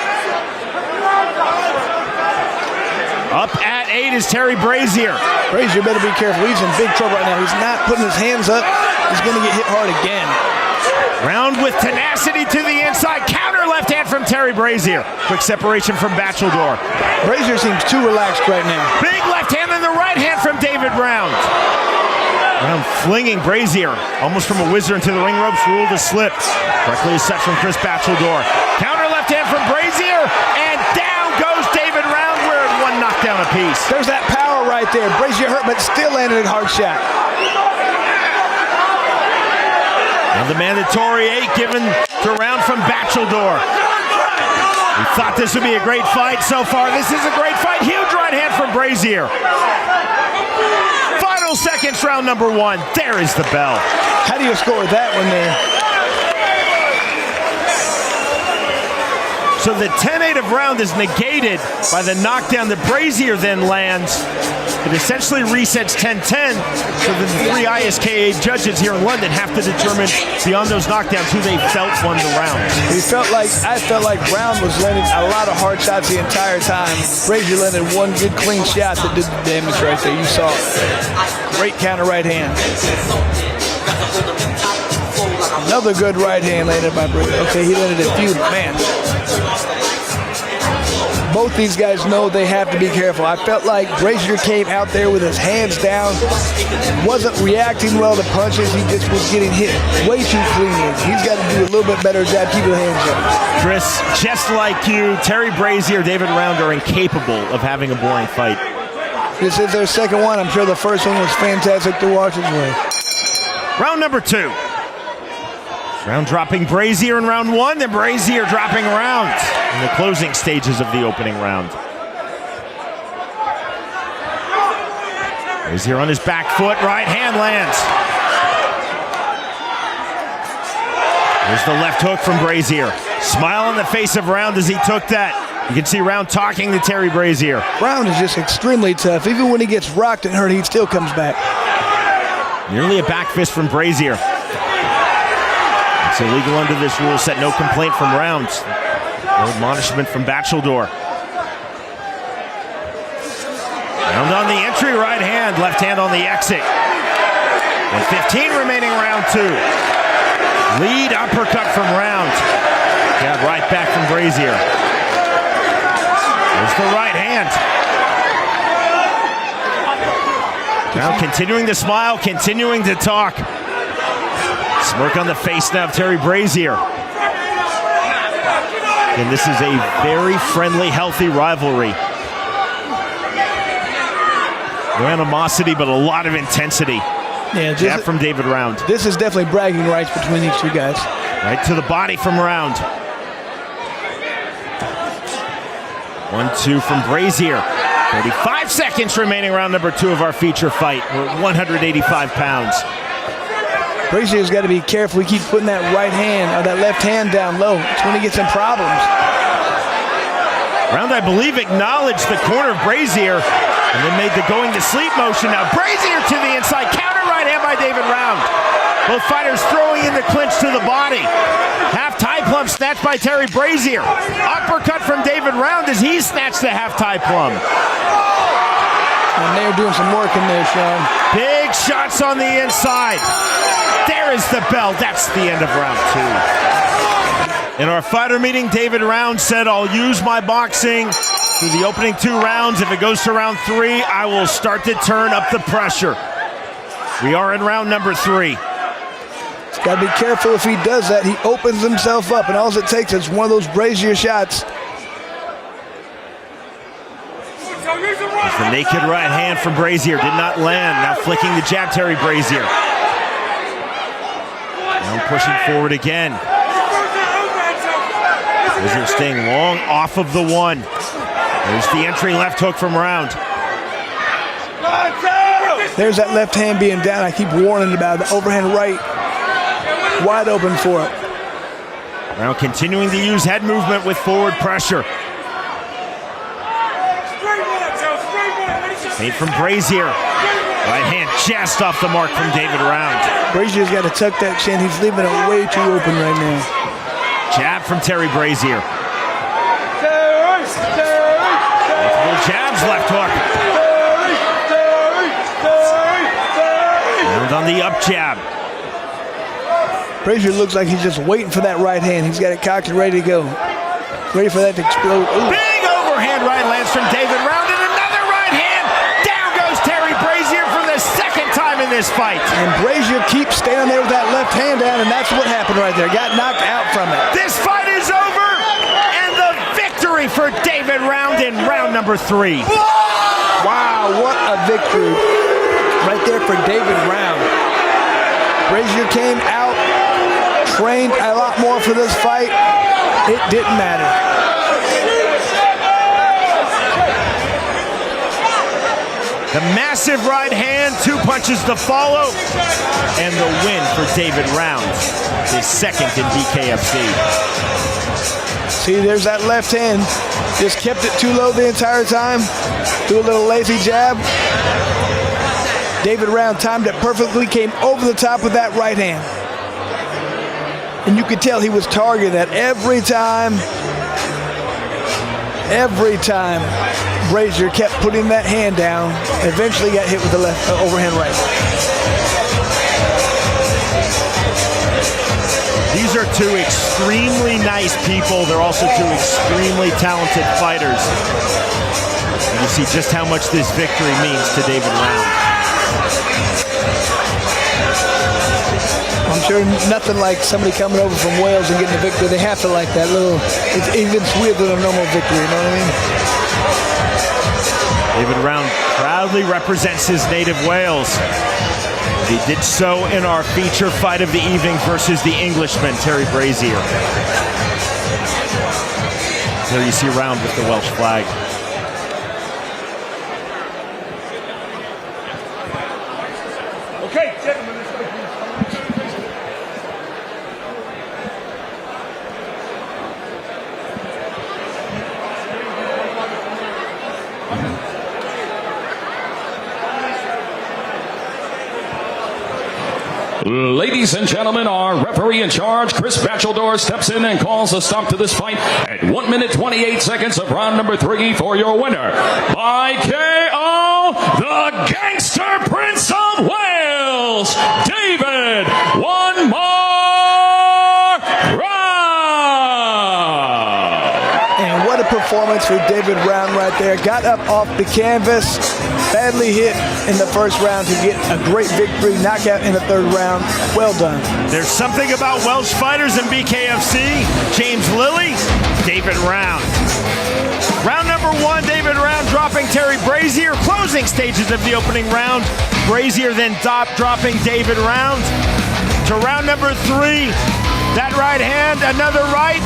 Up at 8 is Terry Brazier. Brazier better be careful. He's in big trouble right now. He's not putting his hands up. He's going to get hit hard again. Round with tenacity to the inside. Counter left hand from Terry Brazier. Quick separation from Bacheldor. Brazier seems too relaxed right now. Big left hand and the right hand from David Round. Round flinging Brazier almost from a whizzer into the ring ropes. Ruled a slip. Correctly set from Chris Bacheldor. Counter left hand from Brazier. And down goes David Round. We're at 1 knockdown apiece. There's that power right there. Brazier hurt, but still landed a hard shot. And the mandatory 8 given to Round from Bacheldor. We thought this would be a great fight so far. This is a great fight. Huge right hand from Brazier. Final seconds, round number 1. There is the bell. How do you score that one there? So the 10-8 of Round is negated by the knockdown that Brazier then lands. It essentially resets 10-10, so the 3 ISKA judges here in London have to determine beyond those knockdowns who they felt won the round. I felt like Round was landing a lot of hard shots the entire time. Brazier landed one good clean shot that did the damage right there. You saw it. Great counter right hand. Another good right hand landed by Brazier. Okay, he landed a few, man. Both these guys know they have to be careful. I felt like Brazier came out there with his hands down, wasn't reacting well to punches. He just was getting hit way too cleanly. He's got to do a little bit better job keeping the hands up. Chris, just like you, Terry Brazier, David Round are incapable of having a boring fight. This is their second one. I'm sure the first one was fantastic to watch as well. Round number 2. Round dropping Brazier in round 1, then Brazier dropping Round in the closing stages of the opening round. Brazier on his back foot, right hand lands. There's the left hook from Brazier. Smile on the face of Round as he took that. You can see Round talking to Terry Brazier. Round is just extremely tough. Even when he gets rocked and hurt, he still comes back. Nearly a back fist from Brazier. It's illegal under this rule set, no complaint from Round. No admonishment from Bacheldor. Round on the entry, right hand, left hand on the exit. 1:15 remaining round 2. Lead uppercut from Round. Jab right back from Brazier. There's the right hand. Now continuing to smile, continuing to talk. Smirk on the face now of Terry Brazier. And this is a very friendly, healthy rivalry. No animosity, but a lot of intensity. Yeah, jab from David Round. This is definitely bragging rights between these two guys. Right to the body from Round. 1-2 from Brazier. 35 seconds remaining, round number 2 of our feature fight. We're at 185 pounds. Brazier's got to be careful. He keeps putting that right hand or that left hand down low. It's when he gets in problems. Round, I believe, acknowledged the corner of Brazier and then made the going to sleep motion. Now Brazier to the inside. Counter right hand by David Round. Both fighters throwing in the clinch to the body. Half tie plum snatched by Terry Brazier. Uppercut from David Round as he snatched the half tie plum. And they're doing some work in there, Sean. Big big shots on the inside. There is the bell. That's the end of round 2. In our fighter meeting, David Round said, I'll use my boxing through the opening 2 rounds. If it goes to round 3, I will start to turn up the pressure. We are in round number 3. He's got to be careful if he does that. He opens himself up, and all it takes is one of those brazier shots. The naked right hand from Brazier did not land. Now flicking the jab, Terry Brazier. Now pushing forward again. Brazier staying long off of the one. There's the entry left hook from Round. There's that left hand being down. I keep warning about it. The overhand right. Wide open for it. Round continuing to use head movement with forward pressure. Made from Brazier. Right hand just off the mark from David Round. Brazier's got to tuck that chin. He's leaving it way too open right now. Jab from Terry Brazier. Multiple jabs, left hook. Round on the up jab. Brazier looks like he's just waiting for that right hand. He's got it cocked and ready to go. Ready for that to explode. Ooh. Big overhand right lands from David Round, and another right hand. Down goes Terry Brazier for the second time in this fight. And Brazier keeps standing there with that left hand down, and that's what happened right there. Got knocked out from it. This fight is over, and the victory for David Round in round number 3. Wow, what a victory right there for David Round. Brazier came out, trained a lot more for this fight. It didn't matter. The massive right hand, 2 punches to follow, and the win for David Round, his second in BKFC. See, there's that left hand. Just kept it too low the entire time. Threw a little lazy jab. David Round timed it perfectly, came over the top with that right hand. And you could tell he was targeting that every time. Every time Brazier kept putting that hand down, eventually got hit with the left overhand right. These are 2 extremely nice people. They're also 2 extremely talented fighters. And you see just how much this victory means to David Round. I'm sure nothing like somebody coming over from Wales and getting a victory. They have to like that little, it's even sweeter than a normal victory, you know what I mean? David Round proudly represents his native Wales. He did so in our feature fight of the evening versus the Englishman, Terry Brazier. There you see Round with the Welsh flag. Okay, gentlemen, let's go. Ladies and gentlemen, our referee in charge, Chris Batcheldor, steps in and calls a stop to this fight at 1 minute 28 seconds of round number 3 for your winner. By KO, the Gangster Prince of Wales, David One More Round. And what a performance for David Round right there. Got up off the canvas, badly hit in the first round to get a great victory, knockout in the 3rd round. Well done. There's something about Welsh fighters in BKFC. James Lilley, David Round. Round number 1, David Round dropping Terry Brazier. Closing stages of the opening round. Brazier then dropping David Round. To round number 3, that right hand, another right.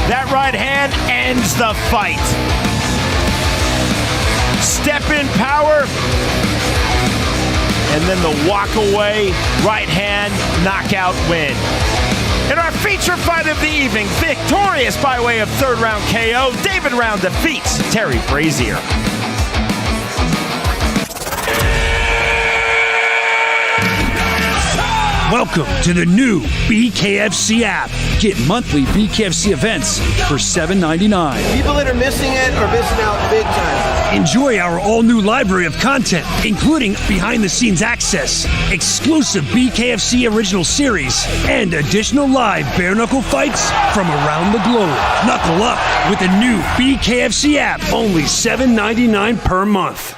That right hand ends the fight. Step in power. And then the walk away right hand knockout win. In our feature fight of the evening, victorious by way of 3rd round KO, David Round defeats Terry Brazier. Welcome to the new BKFC app. Get monthly BKFC events for $7.99. People that are missing it are missing out big time. Enjoy our all-new library of content, including behind-the-scenes access, exclusive BKFC original series, and additional live bare-knuckle fights from around the globe. Knuckle up with the new BKFC app, only $7.99 per month.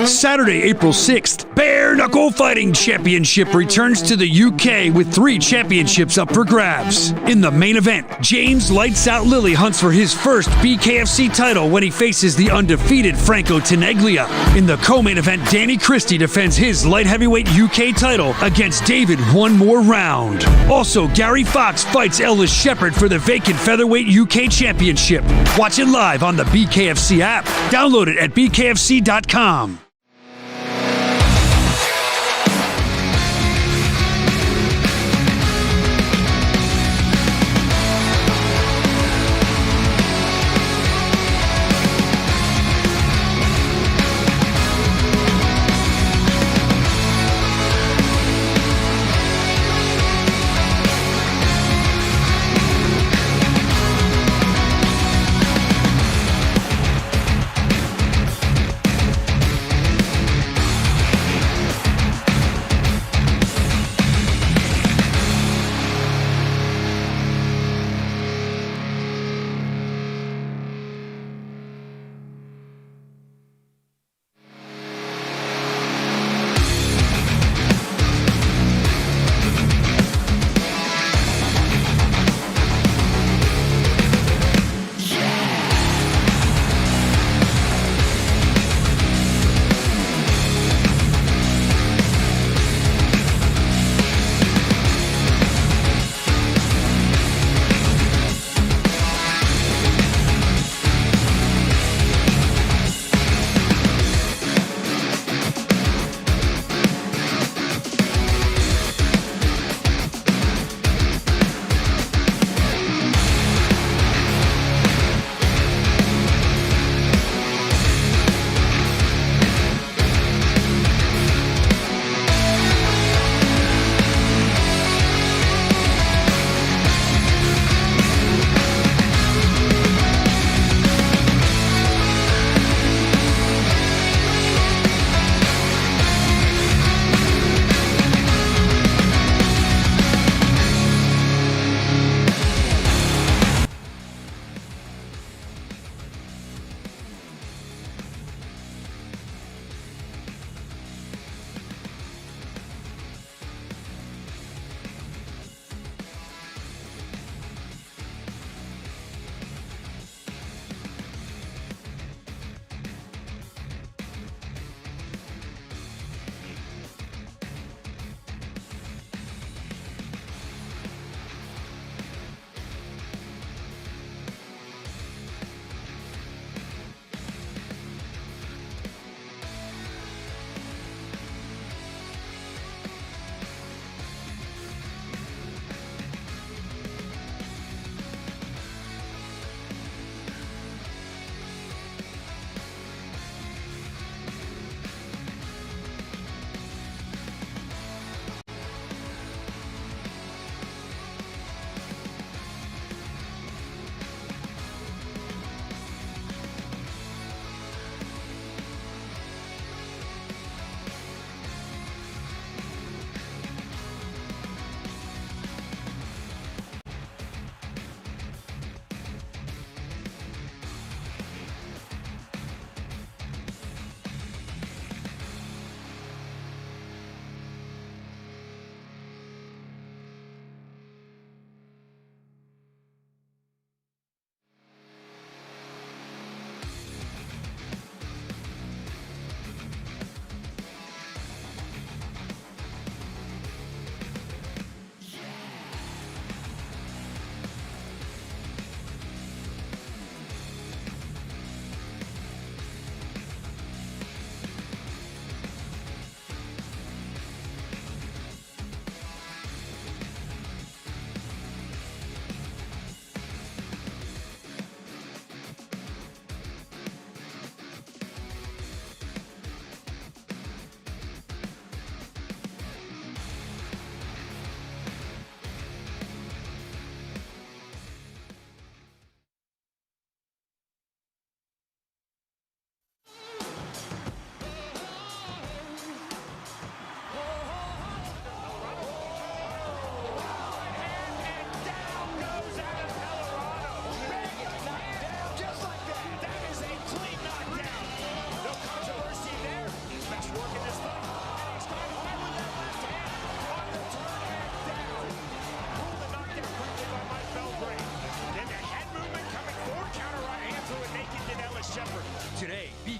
Saturday, April 6th, Bare Knuckle Fighting Championship returns to the UK with 3 championships up for grabs. In the main event, James Lights Out Lilley hunts for his first BKFC title when he faces the undefeated Franco Tenaglia. In the co-main event, Danny Christie defends his Light Heavyweight UK title against David one more round. Also, Gary Fox fights Ellis Shepherd for the vacant Featherweight UK Championship. Watch it live on the BKFC app. Download it at bkfc.com.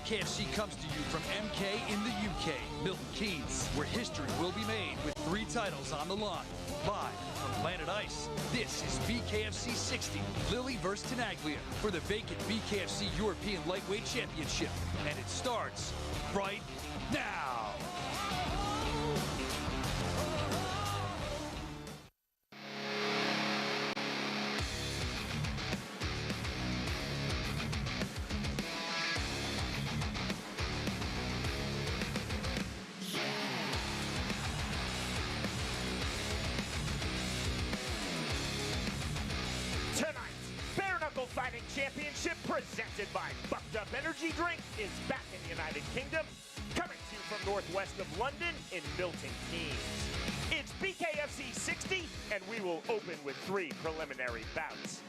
BKFC comes to you from MK in the UK, Milton-Keynes, where history will be made with 3 titles on the line. Live from Planet Ice, this is BKFC 60, Lilley vs. Tenaglia for the vacant BKFC European Lightweight Championship. And it starts right now. Fighting Championship presented by Bucked Up Energy Drink is back in the United Kingdom, coming to you from northwest of London in Milton-Keynes. It's BKFC 60, and we will open with 3 preliminary bouts.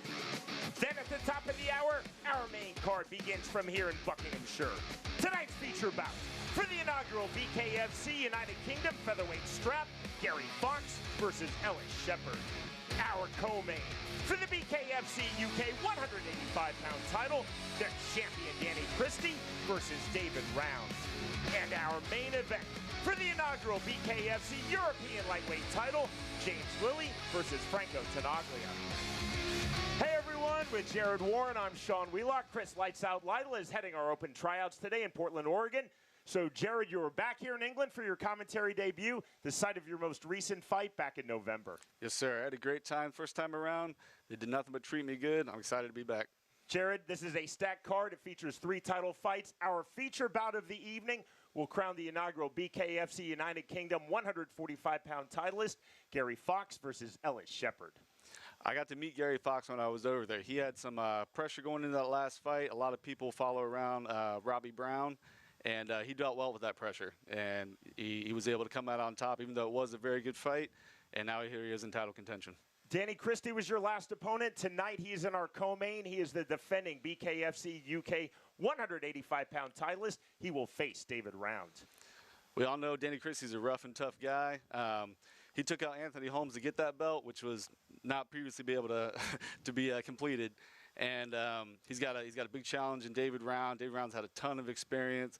Then at the top of the hour, our main card begins from here in Buckinghamshire. Tonight's feature bout for the inaugural BKFC United Kingdom Featherweight Strap, Gary Fox versus Ellis Shepherd. Our co-main for the BKFC UK 185-pound title, the champion Danny Christie versus David Rounds. And our main event for the inaugural BKFC European Lightweight title, James Lilley versus Franco Tenaglia. Hey everyone, with Jared Warren, I'm Sean Wheelock. Chris Lights Out Lytle is heading our open tryouts today in Portland, Oregon. So, Jared, you were back here in England for your commentary debut, the site of your most recent fight back in November. Yes, sir. I had a great time first time around. They did nothing but treat me good. I'm excited to be back. Jared, this is a stacked card. It features 3 title fights. Our feature bout of the evening will crown the inaugural BKFC United Kingdom 145-pound titleist, Gary Fox versus Ellis Shepherd. I got to meet Gary Fox when I was over there. He had some pressure going into that last fight. A lot of people follow around Robbie Brown. And he dealt well with that pressure, and he was able to come out on top, even though it was a very good fight, and now here he is in title contention. Danny Christie was your last opponent. Tonight he is in our co-main. He is the defending BKFC UK 185-pound titleist. He will face David Rounds. We all know Danny Christie's a rough and tough guy. He took out Anthony Holmes to get that belt, which was not previously be able to to be completed. And he's got a big challenge in David Rounds. David Rounds had a ton of experience.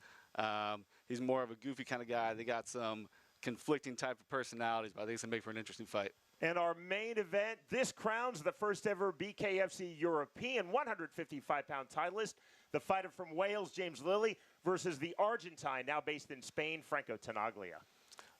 He's more of a goofy kind of guy. They got some conflicting type of personalities, but I think it's going to make for an interesting fight. And our main event, this crowns the first ever BKFC European 155-pound titleist, the fighter from Wales, James Lilley, versus the Argentine, now based in Spain, Franco Tenaglia.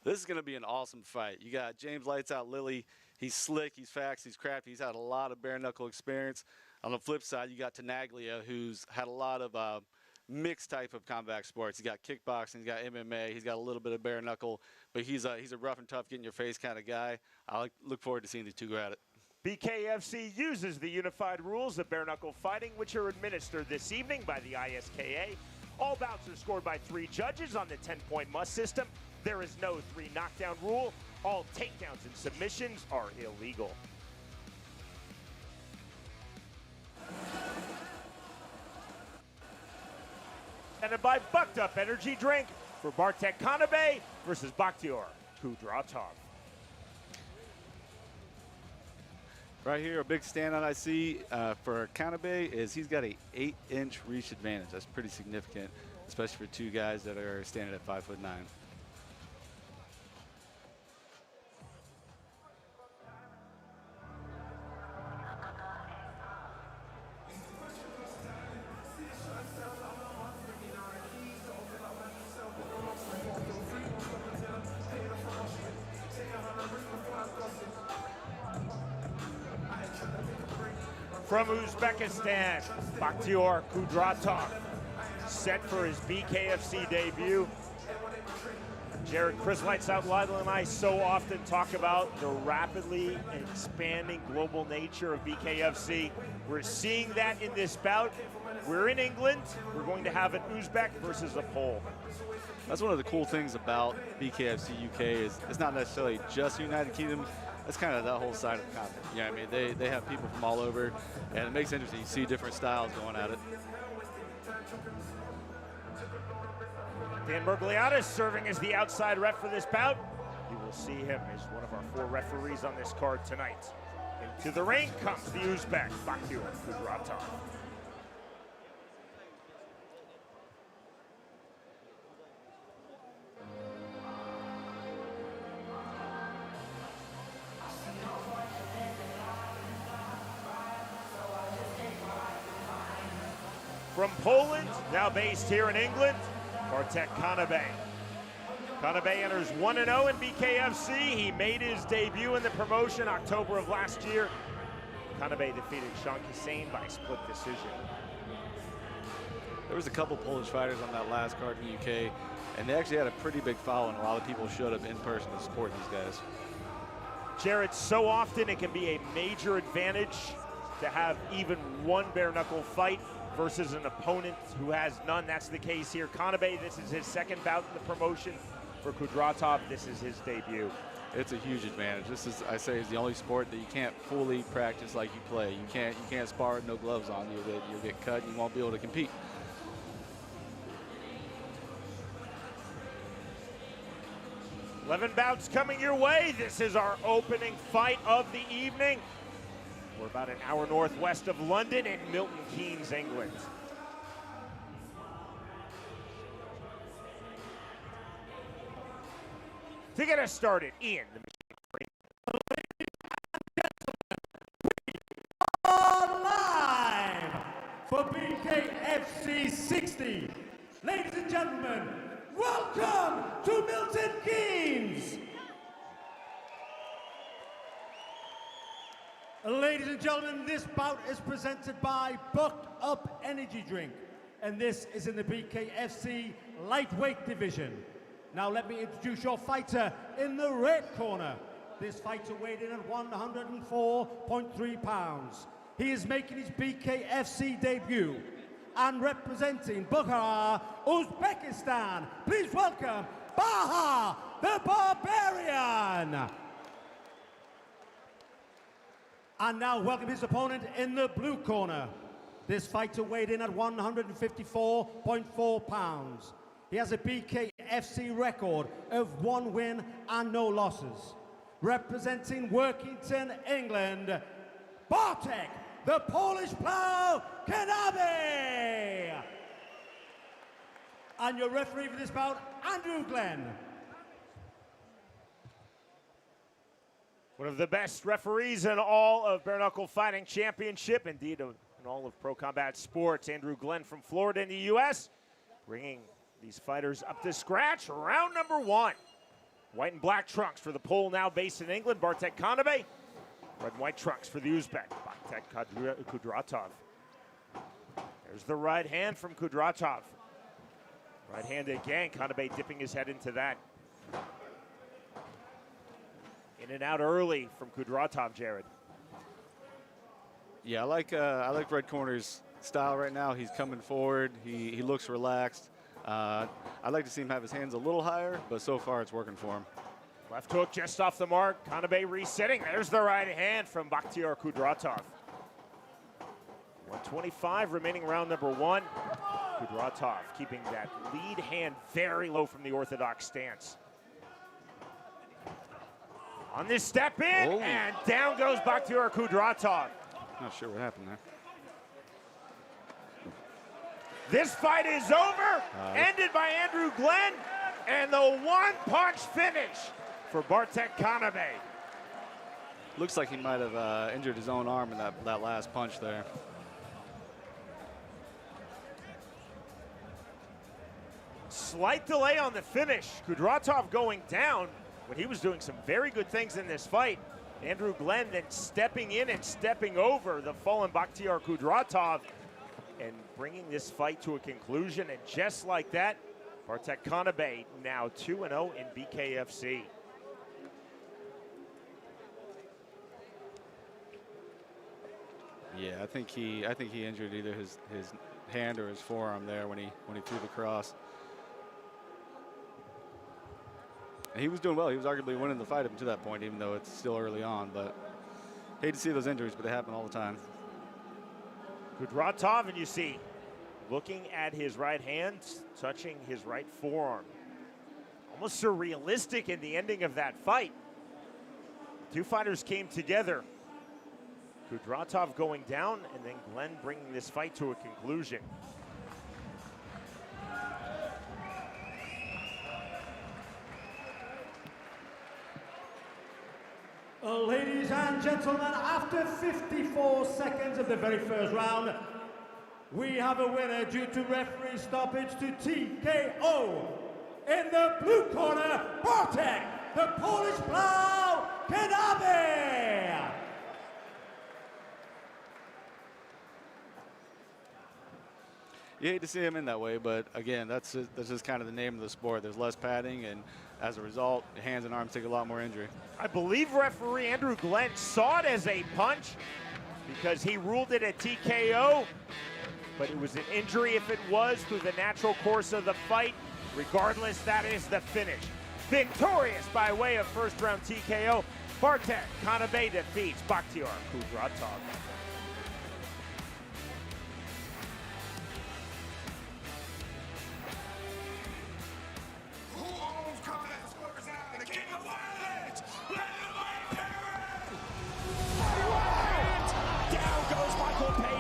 This is going to be an awesome fight. You got James Lights Out Lilley. He's slick, he's fast, he's crafty. He's had a lot of bare-knuckle experience. On the flip side, you got Tenaglia, who's had a lot of mixed type of combat sports. He's got kickboxing, he's got MMA, he's got a little bit of bare-knuckle, but he's a rough and tough, get-in-your-face kind of guy. I look forward to seeing these 2 go at it. BKFC uses the unified rules of bare-knuckle fighting, which are administered this evening by the ISKA. All bouts are scored by 3 judges on the 10-point must system. There is no 3 knockdown rule. All takedowns and submissions are illegal. And by Bucked Up Energy Drink for Bartek Kanabe versus Bakhtiar Kudratov. Right here, a big standout I see for Kanabe is he's got an 8-inch reach advantage. That's pretty significant, especially for 2 guys that are standing at 5'9". From Uzbekistan, Bakhtiar Kudratov, set for his BKFC debut. Jared, Chris Lights Out Lytle and I so often talk about the rapidly expanding global nature of BKFC. We're seeing that in this bout. We're in England. We're going to have an Uzbek versus a Pole. That's one of the cool things about BKFC UK is it's not necessarily just the United Kingdom. That's kind of that whole side of the continent. You know what I mean? They have people from all over, and it makes it interesting. You see different styles going at it. Dan Bergliatis serving as the outside ref for this bout. You will see him as one of our 4 referees on this card tonight. Into the ring comes the Uzbek, Bakhtiar Kudratov. From Poland, now based here in England, Bartek Kanabe. Kanabe enters 1-0 in BKFC. He made his debut in the promotion October of last year. Kanabe defeated Sean Hussein by split decision. There was a couple Polish fighters on that last card in the UK, and they actually had a pretty big following. A lot of people showed up in person to support these guys. Jared, so often it can be a major advantage to have even one bare knuckle fight versus an opponent who has none. That's the case here. Kanabe, this is his second bout in the promotion. For Kudratov, this is his debut. It's a huge advantage. This is, I say, is the only sport that you can't fully practice like you play. You can't spar with no gloves on. You'll get cut and you won't be able to compete. $11 bouts coming your way. This is our opening fight of the evening. We're about an hour northwest of London in Milton-Keynes, England. To get us started, Ian. Live for BKFC 60. Ladies and gentlemen, welcome to Milton-Keynes. Ladies and gentlemen, this bout is presented by Bucked Up Energy Drink, and this is in the BKFC Lightweight division. Now let me introduce your fighter in the red corner. This fighter weighed in at 104.3 pounds. He is making his BKFC debut and representing Bukhara, Uzbekistan. Please welcome Baha the Barbarian. And now welcome his opponent in the blue corner. This fighter weighed in at 154.4 pounds. He has a BKFC record of 1 win and no losses. Representing Workington, England, Bartek, the Polish plow, Kanabe. And your referee for this bout, Andrew Glenn. One of the best referees in all of bare knuckle fighting championship, indeed in all of pro combat sports. Andrew Glenn from Florida in the US, bringing these fighters up to scratch. Round number 1. White and black trunks for the Pole, now based in England, Bartek Kanabe. Red and white trunks for the Uzbek, Bartek Kudratov. There's the right hand from Kudratov. Right hand again, Kanabe dipping his head into that. In and out early from Kudratov, Jared. Yeah, I like Red Corner's style right now. He's coming forward. He looks relaxed. I'd like to see him have his hands a little higher, but so far it's working for him. Left hook just off the mark. Kanabe resetting. There's the right hand from Bakhtiar Kudratov. 125 remaining round number 1. Kudratov keeping that lead hand very low from the orthodox stance. On this step in, and down goes Bakhtiar Kudratov. Not sure what happened there. This fight is over, ended by Andrew Glenn, and the one-punch finish for Bartek Kanabe. Looks like he might have injured his own arm in that last punch there. Slight delay on the finish. Kudratov going down when he was doing some very good things in this fight. Andrew Glenn then stepping in and stepping over the fallen Bakhtiar Kudratov and bringing this fight to a conclusion. And just like that, Bartek Kanabe now 2-0 in BKFC. Yeah, I think he injured either his hand or his forearm there when he threw the cross. And he was doing well. He was arguably winning the fight up to that point, even though it's still early on. But hate to see those injuries, but they happen all the time. Kudratov, and you see, looking at his right hand, touching his right forearm. Almost surrealistic in the ending of that fight. Two fighters came together. Kudratov going down, and then Glenn bringing this fight to a conclusion. Ladies and gentlemen, after 54 seconds of the very first round, we have a winner due to referee stoppage to TKO. In the blue corner, Bartek, the Polish plow, Tenaglia. You hate to see him in that way, but again, that's just kind of the name of the sport. There's less padding, and as a result, hands and arms take a lot more injury. I believe referee Andrew Glenn saw it as a punch because he ruled it a TKO, but it was an injury if it was through the natural course of the fight. Regardless, that is the finish. Victorious by way of first round TKO, Bartek Tenaglia defeats Bakhtiar Kudratov.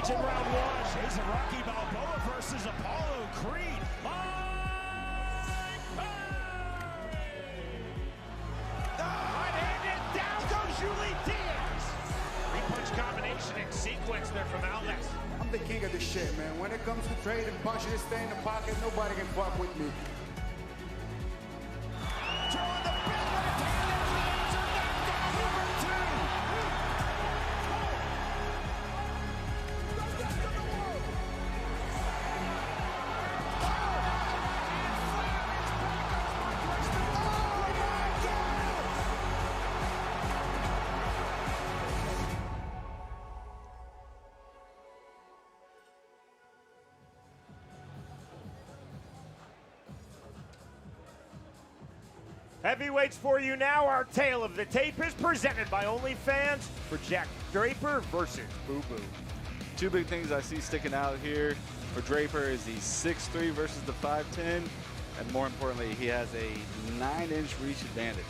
In round one, Chase and Rocky Balboa versus Apollo Creed. Right-handed, down goes Julie Diaz. Three-punch combination in sequence there from Alex. I'm the king of this shit, man. When it comes to trading punches, stay in the pocket, nobody can fuck with me. Throwing the big left hand, there's the answer, knockdown number 2. Heavyweights for you now. Our tale of the tape is presented by OnlyFans for Jack Draper versus Boo Boo. Two big things I see sticking out here for Draper is the 6'3" versus the 5'10", and more importantly, he has a 9-inch reach advantage.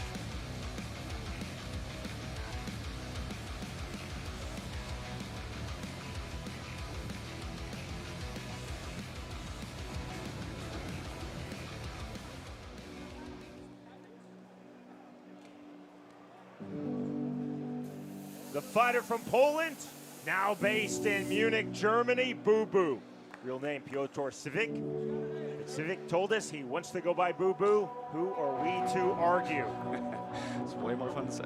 The fighter from Poland, now based in Munich, Germany, Boo Boo. Real name, Piotr Civic. Civic told us he wants to go by Boo Boo. Who are we to argue? It's way more fun to say.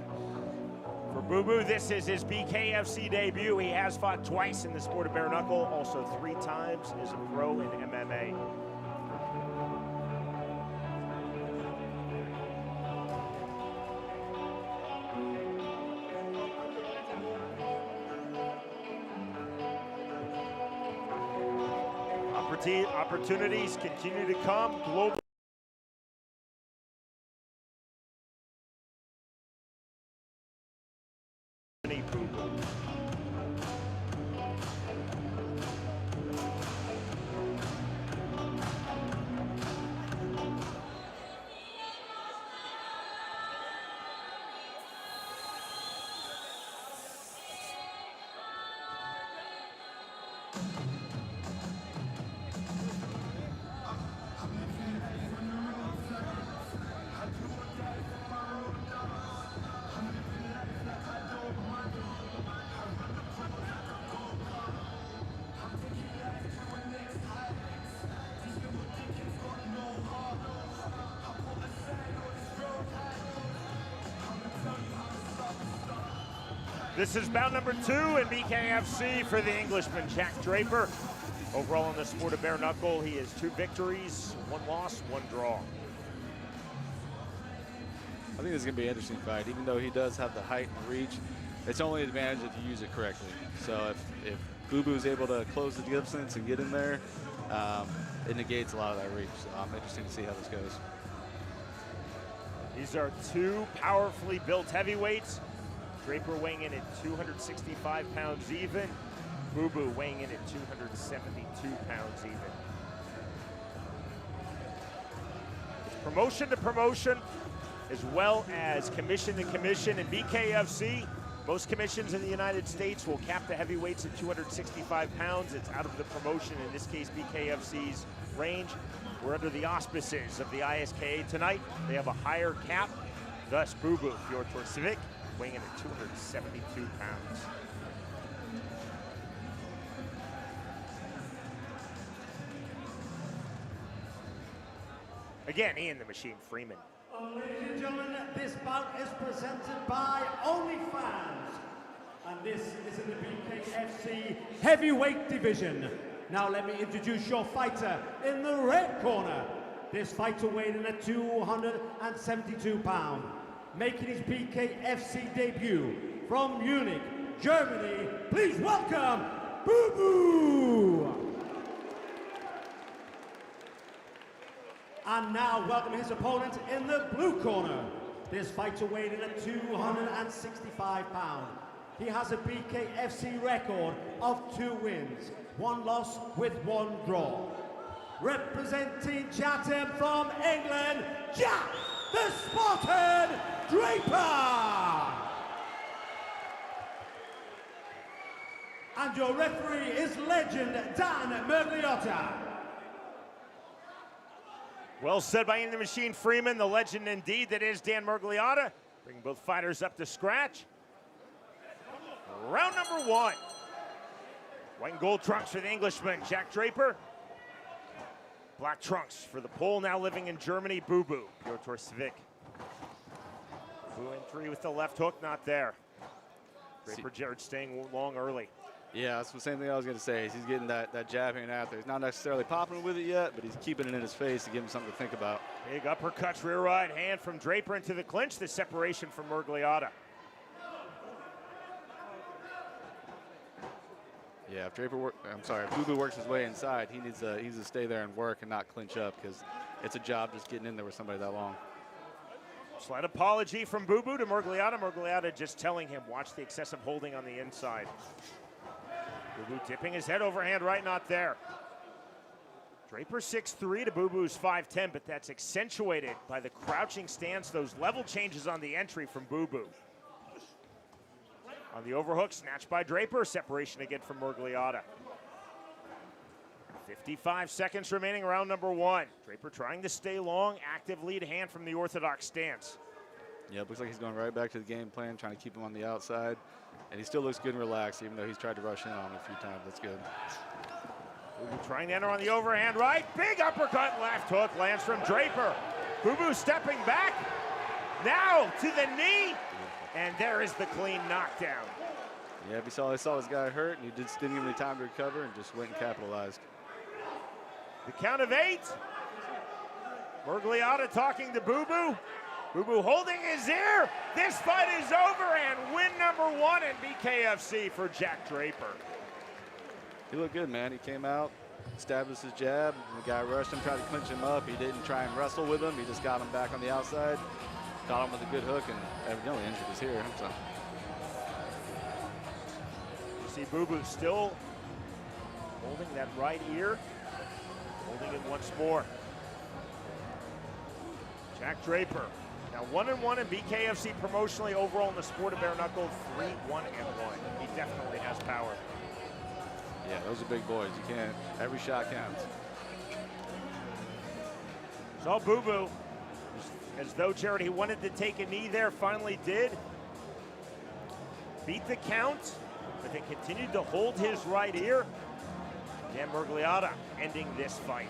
For Boo Boo, this is his BKFC debut. He has fought twice in the sport of bare knuckle, also 3 times as a pro in MMA. Opportunities continue to come. Global. This is bout number 2 in BKFC for the Englishman, Jack Draper. Overall in the sport of bare knuckle, he has 2 victories, 1 loss, 1 draw. I think this is going to be an interesting fight. Even though he does have the height and reach, it's only an advantage if you use it correctly. So if Boo Boo is able to close the distance and get in there, it negates a lot of that reach. So I'm interested to see how this goes. These are 2 powerfully built heavyweights. Draper weighing in at 265 pounds even. Boo Boo weighing in at 272 pounds even. It's promotion to promotion, as well as commission to commission. In BKFC, most commissions in the United States will cap the heavyweights at 265 pounds. It's out of the promotion, in this case BKFC's range. We're under the auspices of the ISKA tonight. They have a higher cap, thus Boo Boo, Piotr Civic, weighing in at 272 pounds. Again, Ian the Machine Freeman. Ladies and gentlemen, this bout is presented by OnlyFans. And this is in the BKFC Heavyweight division. Now let me introduce your fighter in the red corner. This fighter weighed in at 272 pounds. Making his BKFC debut from Munich, Germany. Please welcome Boo Boo! And now welcome his opponent in the blue corner. This fighter weighed in at 265 pounds. He has a BKFC record of 2 wins, 1 loss with 1 draw. Representing Chatham from England, Jack the Spartan Draper! And your referee is legend Dan Mergliotta. Well said by Ian the Machine Freeman, the legend indeed that is Dan Mergliotta. Bringing both fighters up to scratch. Round number 1. White and gold trunks for the Englishman, Jack Draper. Black trunks for the Pole, now living in Germany, Boo Boo, Piotr Svik. Boo in 3 with the left hook, not there. Draper Jared staying long early. Yeah, that's the same thing I was going to say. He's getting that jab hanging out there. He's not necessarily popping with it yet, but he's keeping it in his face to give him something to think about. Big uppercuts, rear right hand from Draper into the clinch. The separation from Mergliotta. Yeah, if Boo Boo works his way inside, he needs to stay there and work and not clinch up, because it's a job just getting in there with somebody that long. Slight apology from Boo Boo to Mergliotta. Mergliotta just telling him, watch the excessive holding on the inside. Boo Boo tipping his head overhand right, not there. Draper 6'3" to Boo Boo's 5'10", but that's accentuated by the crouching stance, those level changes on the entry from Boo Boo. On the overhook, snatched by Draper, separation again from Mergliotta. 55 seconds remaining, round number 1. Draper trying to stay long, active lead hand from the orthodox stance. Yeah, it looks like he's going right back to the game plan, trying to keep him on the outside. And he still looks good and relaxed, even though he's tried to rush in on him a few times. That's good. Boo Boo trying to enter on the overhand right. Big uppercut, left hook lands from Draper. Boo Boo stepping back. Now to the knee. And there is the clean knockdown. Yeah, he saw his guy hurt, and he just didn't give him any time to recover and just went and capitalized. The count of 8. Mergliotta talking to Boo Boo. Boo Boo holding his ear. This fight is over, and win number 1 in BKFC for Jack Draper. He looked good, man. He came out, established his jab. The guy rushed him, tried to clinch him up. He didn't try and wrestle with him. He just got him back on the outside, got him with a good hook, and evidently injured his ear. So. You see Boo Boo still holding that right ear, holding it once more. Jack Draper, now 1-1 in BKFC promotionally, overall in the sport of bare knuckle, 3-1-1. He definitely has power. Yeah, those are big boys. You can't, every shot counts. So Boo Boo, as though Jared, he wanted to take a knee there, finally did. Beat the count, but then continued to hold his right ear. Dan Mergliotta ending this fight.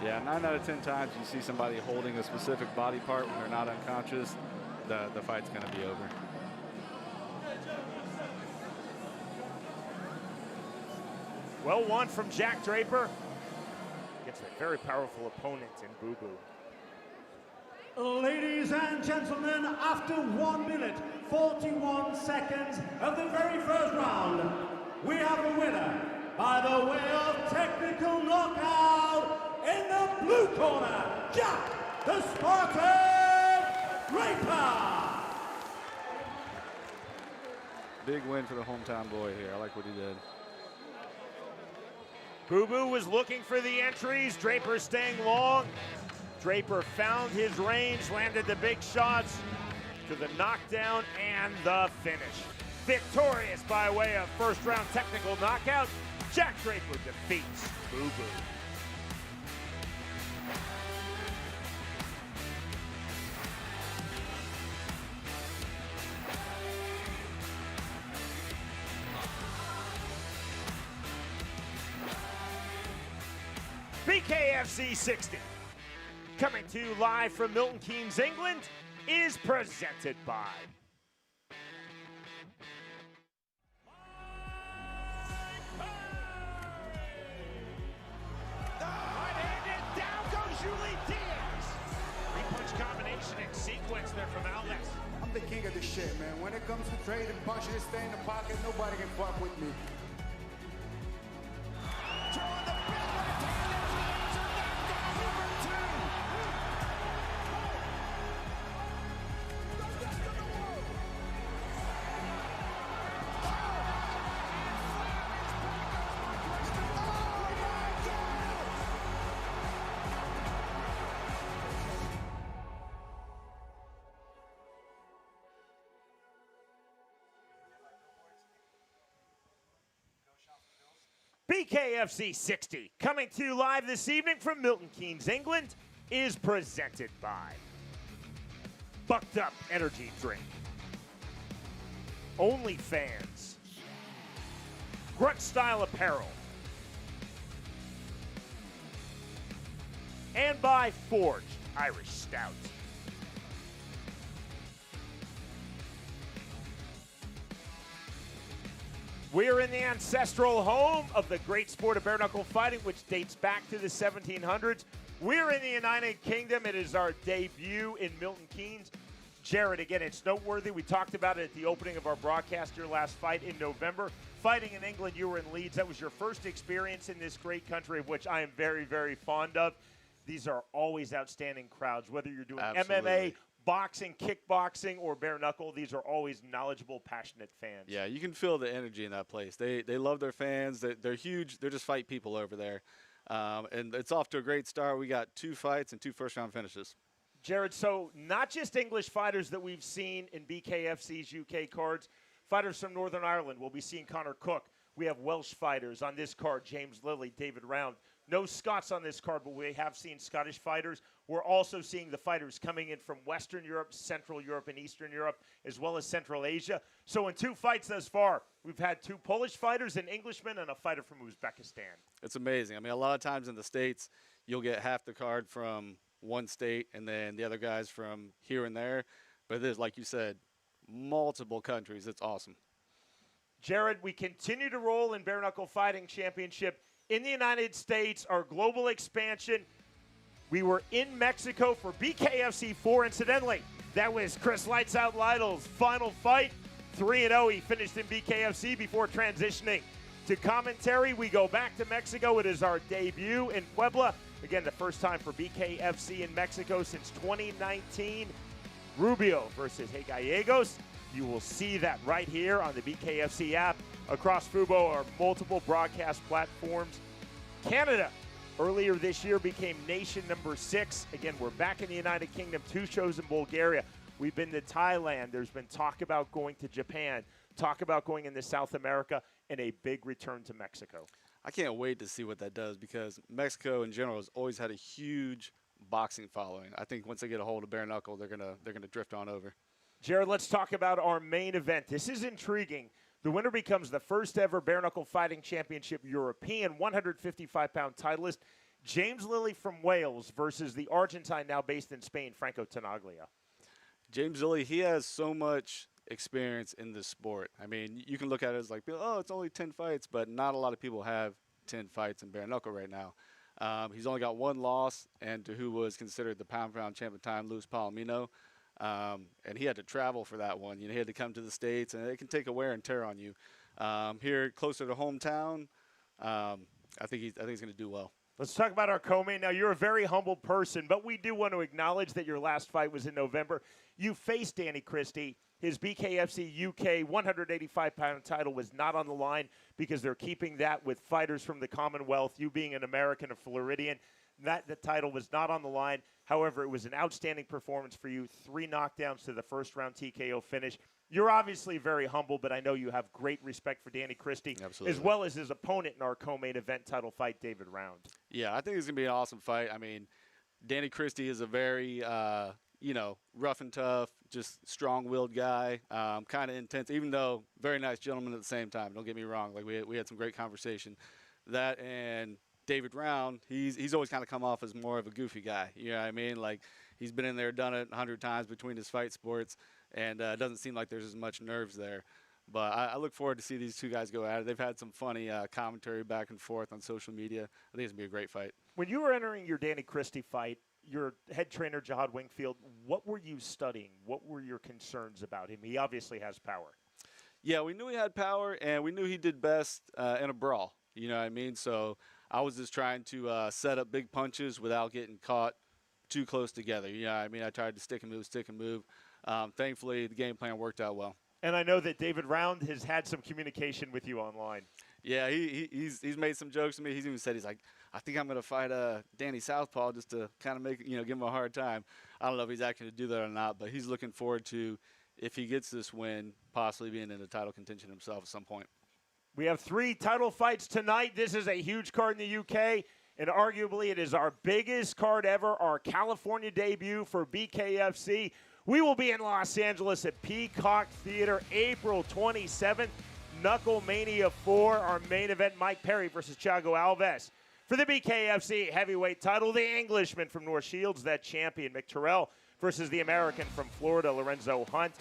Yeah, 9 out of 10 times you see somebody holding a specific body part when they're not unconscious, the fight's going to be over. Well won from Jack Draper. Gets a very powerful opponent in Boo Boo. Ladies and gentlemen, after 1 minute, 41 seconds of the very first round, we have a winner by the way of technical knockout in the blue corner, Jack the Spartan Draper. Big win for the hometown boy here. I like what he did. Boo Boo was looking for the entries. Draper staying long. Draper found his range, landed the big shots to the knockdown and the finish. Victorious by way of first round technical knockout, Jack Draper defeats Boo Boo. BKFC 60. coming to you live from Milton-Keynes, England, is presented by... Right-handed, down goes Julie Diaz. Three-punch combination in sequence there from Alex. I'm the king of this shit, man. When it comes to trading punches, stay in the pocket, nobody can fuck with me. Throwing the big right-hand as he answered that down number 2. BKFC 60, coming to you live this evening from Milton-Keynes, England, is presented by Bucked Up Energy Drink, OnlyFans, Grunt Style Apparel, and by Forged Irish Stout. We're in the ancestral home of the great sport of bare knuckle fighting, which dates back to the 1700s. We're in the United Kingdom. It is our debut in Milton-Keynes. Jared, again, it's noteworthy. We talked about it at the opening of our broadcast, your last fight in November. Fighting in England, you were in Leeds. That was your first experience in this great country, of which I am very, very fond of. These are always outstanding crowds, whether you're doing MMA, boxing, kickboxing, or bare knuckle. These are always knowledgeable, passionate fans. Yeah, you can feel the energy in that place. They love their fans. They're huge. They're just fight people over there. And it's off to a great start. We got 2 fights and 2 first-round finishes. Jared, so not just English fighters that we've seen in BKFC's UK cards, fighters from Northern Ireland. We'll be seeing Cooke. We have Welsh fighters on this card, James Lilley, David Round. No Scots on this card, but we have seen Scottish fighters. We're also seeing the fighters coming in from Western Europe, Central Europe, and Eastern Europe, as well as Central Asia. So in 2 fights thus far, we've had 2 Polish fighters, an Englishman, and a fighter from Uzbekistan. It's amazing. I mean, a lot of times in the States, you'll get half the card from one state and then the other guys from here and there. But it is, like you said, multiple countries. It's awesome. Jared, we continue to roll in Bare Knuckle Fighting Championship in the United States, our global expansion. We were in Mexico for BKFC 4, incidentally. That was Chris Lights Out Lytle's final fight. 3-0, he finished in BKFC before transitioning to commentary. We go back to Mexico. It is our debut in Puebla. Again, the first time for BKFC in Mexico since 2019. Rubio versus Hey Gallegos. You will see that right here on the BKFC app. Across Fubo are multiple broadcast platforms. Canada, earlier this year, became nation number 6. Again, we're back in the United Kingdom, 2 shows in Bulgaria. We've been to Thailand. There's been talk about going to Japan, talk about going into South America, and a big return to Mexico. I can't wait to see what that does because Mexico in general has always had a huge boxing following. I think once they get a hold of bare knuckle, they're gonna drift on over. Jared, let's talk about our main event. This is intriguing. The winner becomes the first ever Bare Knuckle Fighting Championship European 155-pound titleist, James Lilley from Wales versus the Argentine now based in Spain, Franco Tenaglia. James Lilley, he has so much experience in this sport. I mean, you can look at it as like, oh, it's only 10 fights, but not a lot of people have 10 fights in bare knuckle right now. He's only got 1 loss, and to who was considered the pound-for-pound champ at the time, Luis Palomino. And he had to travel for that one. You know, he had to come to the States, and it can take a wear and tear on you. Here, closer to hometown, I think he's going to do well. Let's talk about our co-main. Now, you're a very humble person, but we do want to acknowledge that your last fight was in November. You faced Danny Christie. His BKFC UK 185-pound title was not on the line because they're keeping that with fighters from the Commonwealth, you being an American, a Floridian. The title was not on the line. However, it was an outstanding performance for you. 3 knockdowns to the first-round TKO finish. You're obviously very humble, but I know you have great respect for Danny Christie, Absolutely. as well as his opponent in our co-main event title fight, David Round. Yeah, I think it's going to be an awesome fight. I mean, Danny Christie is a very, rough and tough, just strong-willed guy, kind of intense, even though very nice gentleman at the same time. Don't get me wrong. Like, we had some great conversation. That and David Round, he's always kind of come off as more of a goofy guy. You know what I mean? Like, he's been in there, done it 100 times between his fight sports, and it doesn't seem like there's as much nerves there. But I look forward to see these two guys go at it. They've had some funny commentary back and forth on social media. I think it's going to be a great fight. When you were entering your Danny Christie fight, your head trainer, Jihad Wingfield, what were you studying? What were your concerns about him? He obviously has power. Yeah, we knew he had power, and we knew he did best in a brawl. You know what I mean? So I was just trying to set up big punches without getting caught too close together. You know what I mean? I tried to stick and move. Thankfully, the game plan worked out well. And I know that David Round has had some communication with you online. Yeah, he's made some jokes to me. He's even said, he's like, I think I'm going to fight Danny Southpaw just to kind of make, give him a hard time. I don't know if he's actually going to do that or not, but he's looking forward to, if he gets this win, possibly being in a title contention himself at some point. We have 3 title fights tonight. This is a huge card in the UK, and arguably it is our biggest card ever, our California debut for BKFC. We will be in Los Angeles at Peacock Theater April 27th. Knuckle Mania 4, our main event, Mike Perry versus Thiago Alves. For the BKFC heavyweight title, the Englishman from North Shields, that champion, Mick Terrell, versus the American from Florida, Lorenzo Hunt.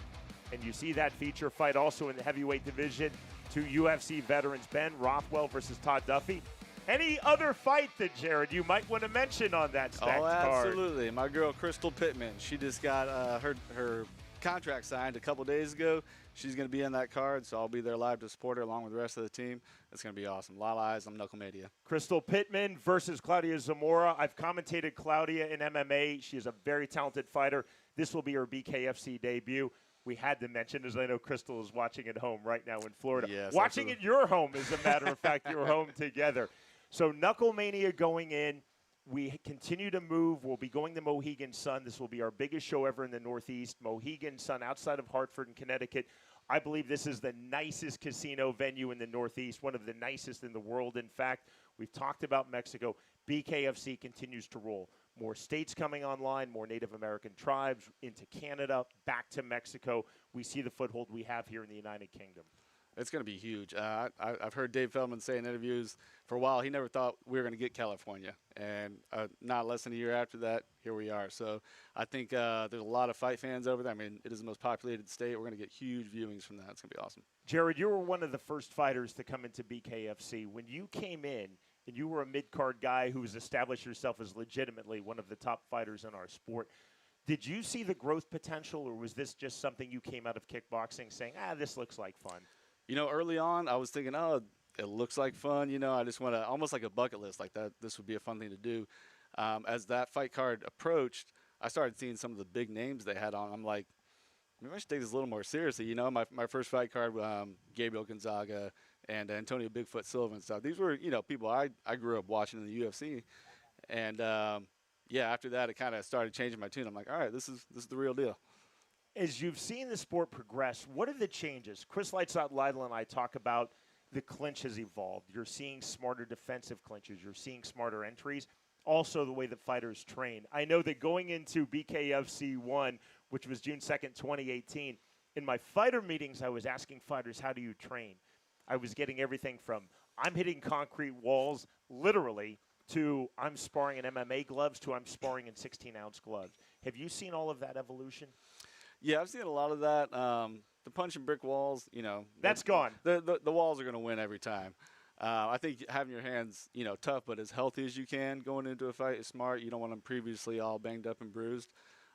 And you see that feature fight also in the heavyweight division, 2 UFC veterans, Ben Rothwell versus Todd Duffy. Any other fight that, Jared, you might want to mention on that stacked card? Absolutely. My girl, Crystal Pittman, she just got her contract signed a couple days ago. She's going to be in that card, so I'll be there live to support her along with the rest of the team. It's going to be awesome. A lot of eyes on Knuckle Media. Crystal Pittman versus Claudia Zamora. I've commentated Claudia in MMA. She is a very talented fighter. This will be her BKFC debut. We had to mention, as I know Crystal is watching at home right now in Florida. Yes, watching at your home, as a matter of fact. You're home together. So Knuckle Mania going in. We continue to move. We'll be going to Mohegan Sun. This will be our biggest show ever in the Northeast. Mohegan Sun, outside of Hartford and Connecticut. I believe this is the nicest casino venue in the Northeast, one of the nicest in the world. In fact, we've talked about Mexico. BKFC continues to roll. More states coming online, more Native American tribes into Canada, back to Mexico. We see the foothold we have here in the United Kingdom. It's going to be huge. I've heard Dave Feldman say in interviews for a while he never thought we were going to get California. And not less than a year after that, here we are. So I think there's a lot of fight fans over there. I mean, it is the most populated state. We're going to get huge viewings from that. It's going to be awesome. Jared, you were one of the first fighters to come into BKFC. When you came in and you were a mid-card guy who's established yourself as legitimately one of the top fighters in our sport, did you see the growth potential, or was this just something you came out of kickboxing saying, this looks like fun? Early on, I was thinking, it looks like fun. I just want to, almost like a bucket list, like that. This would be a fun thing to do. As that fight card approached, I started seeing some of the big names they had on. I'm like, maybe I should take this a little more seriously. My first fight card, Gabriel Gonzaga and Antonio Bigfoot Silva and stuff. These were, people I grew up watching in the UFC. And, after that, it kind of started changing my tune. I'm like, all right, this is the real deal. As you've seen the sport progress, what are the changes? Chris Lights Out Lytle and I talk about the clinch has evolved. You're seeing smarter defensive clinches. You're seeing smarter entries. Also, the way that fighters train. I know that going into BKFC 1, which was June 2nd, 2018, in my fighter meetings, I was asking fighters, how do you train? I was getting everything from I'm hitting concrete walls, literally, to I'm sparring in MMA gloves, to I'm sparring in 16-ounce gloves. Have you seen all of that evolution? Yeah, I've seen a lot of that. The punching brick walls, that's gone. The walls are going to win every time. I think having your hands, tough but as healthy as you can going into a fight is smart. You don't want them previously all banged up and bruised.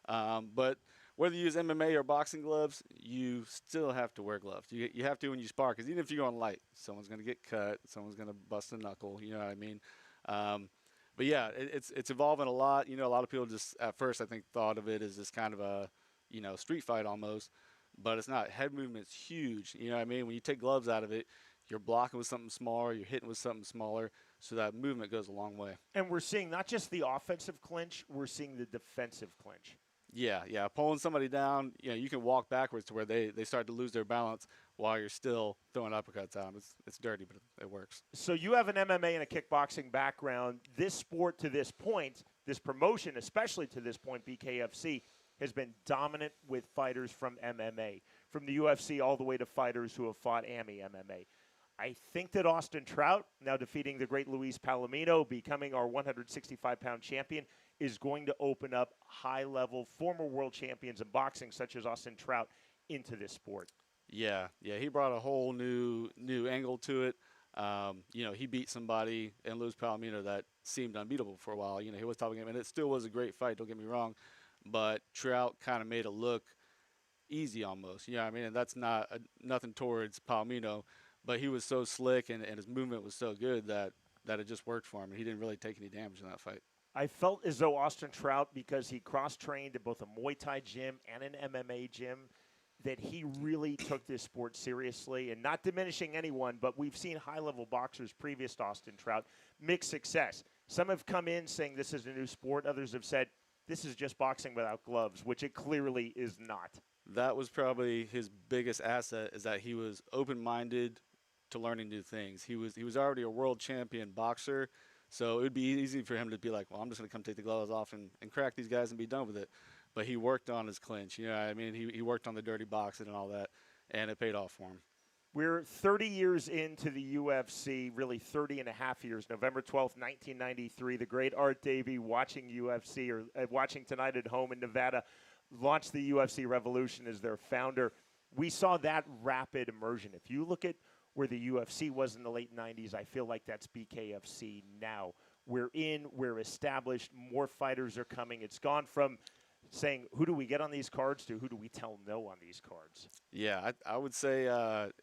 But whether you use MMA or boxing gloves, you still have to wear gloves. You have to when you spar, because even if you're going light, someone's going to get cut, someone's going to bust a knuckle. You know what I mean? But yeah, it's evolving a lot. A lot of people just at first I think thought of it as this kind of a street fight almost, but it's not. Head movement's huge. You know what I mean? When you take gloves out of it, you're blocking with something smaller, you're hitting with something smaller, so that movement goes a long way. And we're seeing not just the offensive clinch, we're seeing the defensive clinch. Yeah, pulling somebody down, you can walk backwards to where they start to lose their balance while you're still throwing uppercuts at them. It's dirty, but it works. So you have an MMA and a kickboxing background. This sport to this point, this promotion, especially to this point, BKFC, has been dominant with fighters from MMA, from the UFC all the way to fighters who have fought AMI MMA. I think that Austin Trout, now defeating the great Luis Palomino, becoming our 165-pound champion, is going to open up high-level former world champions in boxing, such as Austin Trout, into this sport. Yeah, he brought a whole new angle to it. He beat somebody in Luis Palomino that seemed unbeatable for a while. He was topping him, and it still was a great fight, don't get me wrong. But Trout kind of made it look easy almost. You know what I mean? And that's nothing towards Palomino, but he was so slick and his movement was so good that it just worked for him, and he didn't really take any damage in that fight. I felt as though Austin Trout, because he cross-trained at both a Muay Thai gym and an MMA gym, that he really took this sport seriously, and not diminishing anyone, but we've seen high-level boxers previous to Austin Trout mixed success. Some have come in saying this is a new sport. Others have said this is just boxing without gloves, which it clearly is not. That was probably his biggest asset, is that he was open-minded to learning new things. He was already a world champion boxer, so it would be easy for him to be like, well, I'm just going to come take the gloves off and crack these guys and be done with it. But he worked on his clinch. You know what I mean? He worked on the dirty boxing and all that, and it paid off for him. We're 30 years into the UFC, really 30 and a half years. November 12th, 1993, the great Art Davie, watching UFC, or watching tonight at home in Nevada, launched the UFC Revolution as their founder. We saw that rapid immersion. If you look at where the UFC was in the late 90s, I feel like that's BKFC now. We're established, more fighters are coming. It's gone from saying, who do we get on these cards, to who do we tell no on these cards? Yeah, I would say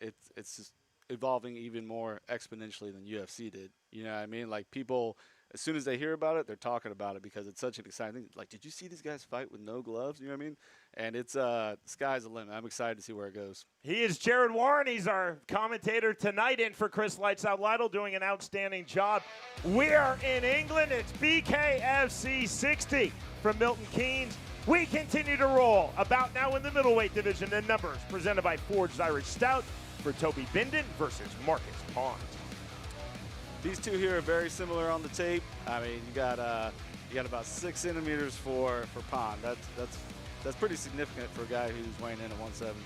it's just evolving even more exponentially than UFC did. You know what I mean? Like, people, as soon as they hear about it, they're talking about it because it's such an exciting thing. Like, did you see these guys fight with no gloves? You know what I mean? And it's sky's the limit. I'm excited to see where it goes. He is Jared Warren. He's our commentator tonight, in for Chris Lights Out Lytle, doing an outstanding job. We are in England. It's BKFC 60 from Milton-Keynes. We continue to roll. About now in the middleweight division, and numbers presented by Forged Irish Stout for Toby Bindon versus Marcus Pond. These two here are very similar on the tape. I mean, you got about 6 centimeters for Pond. That's pretty significant for a guy who's weighing in at 170.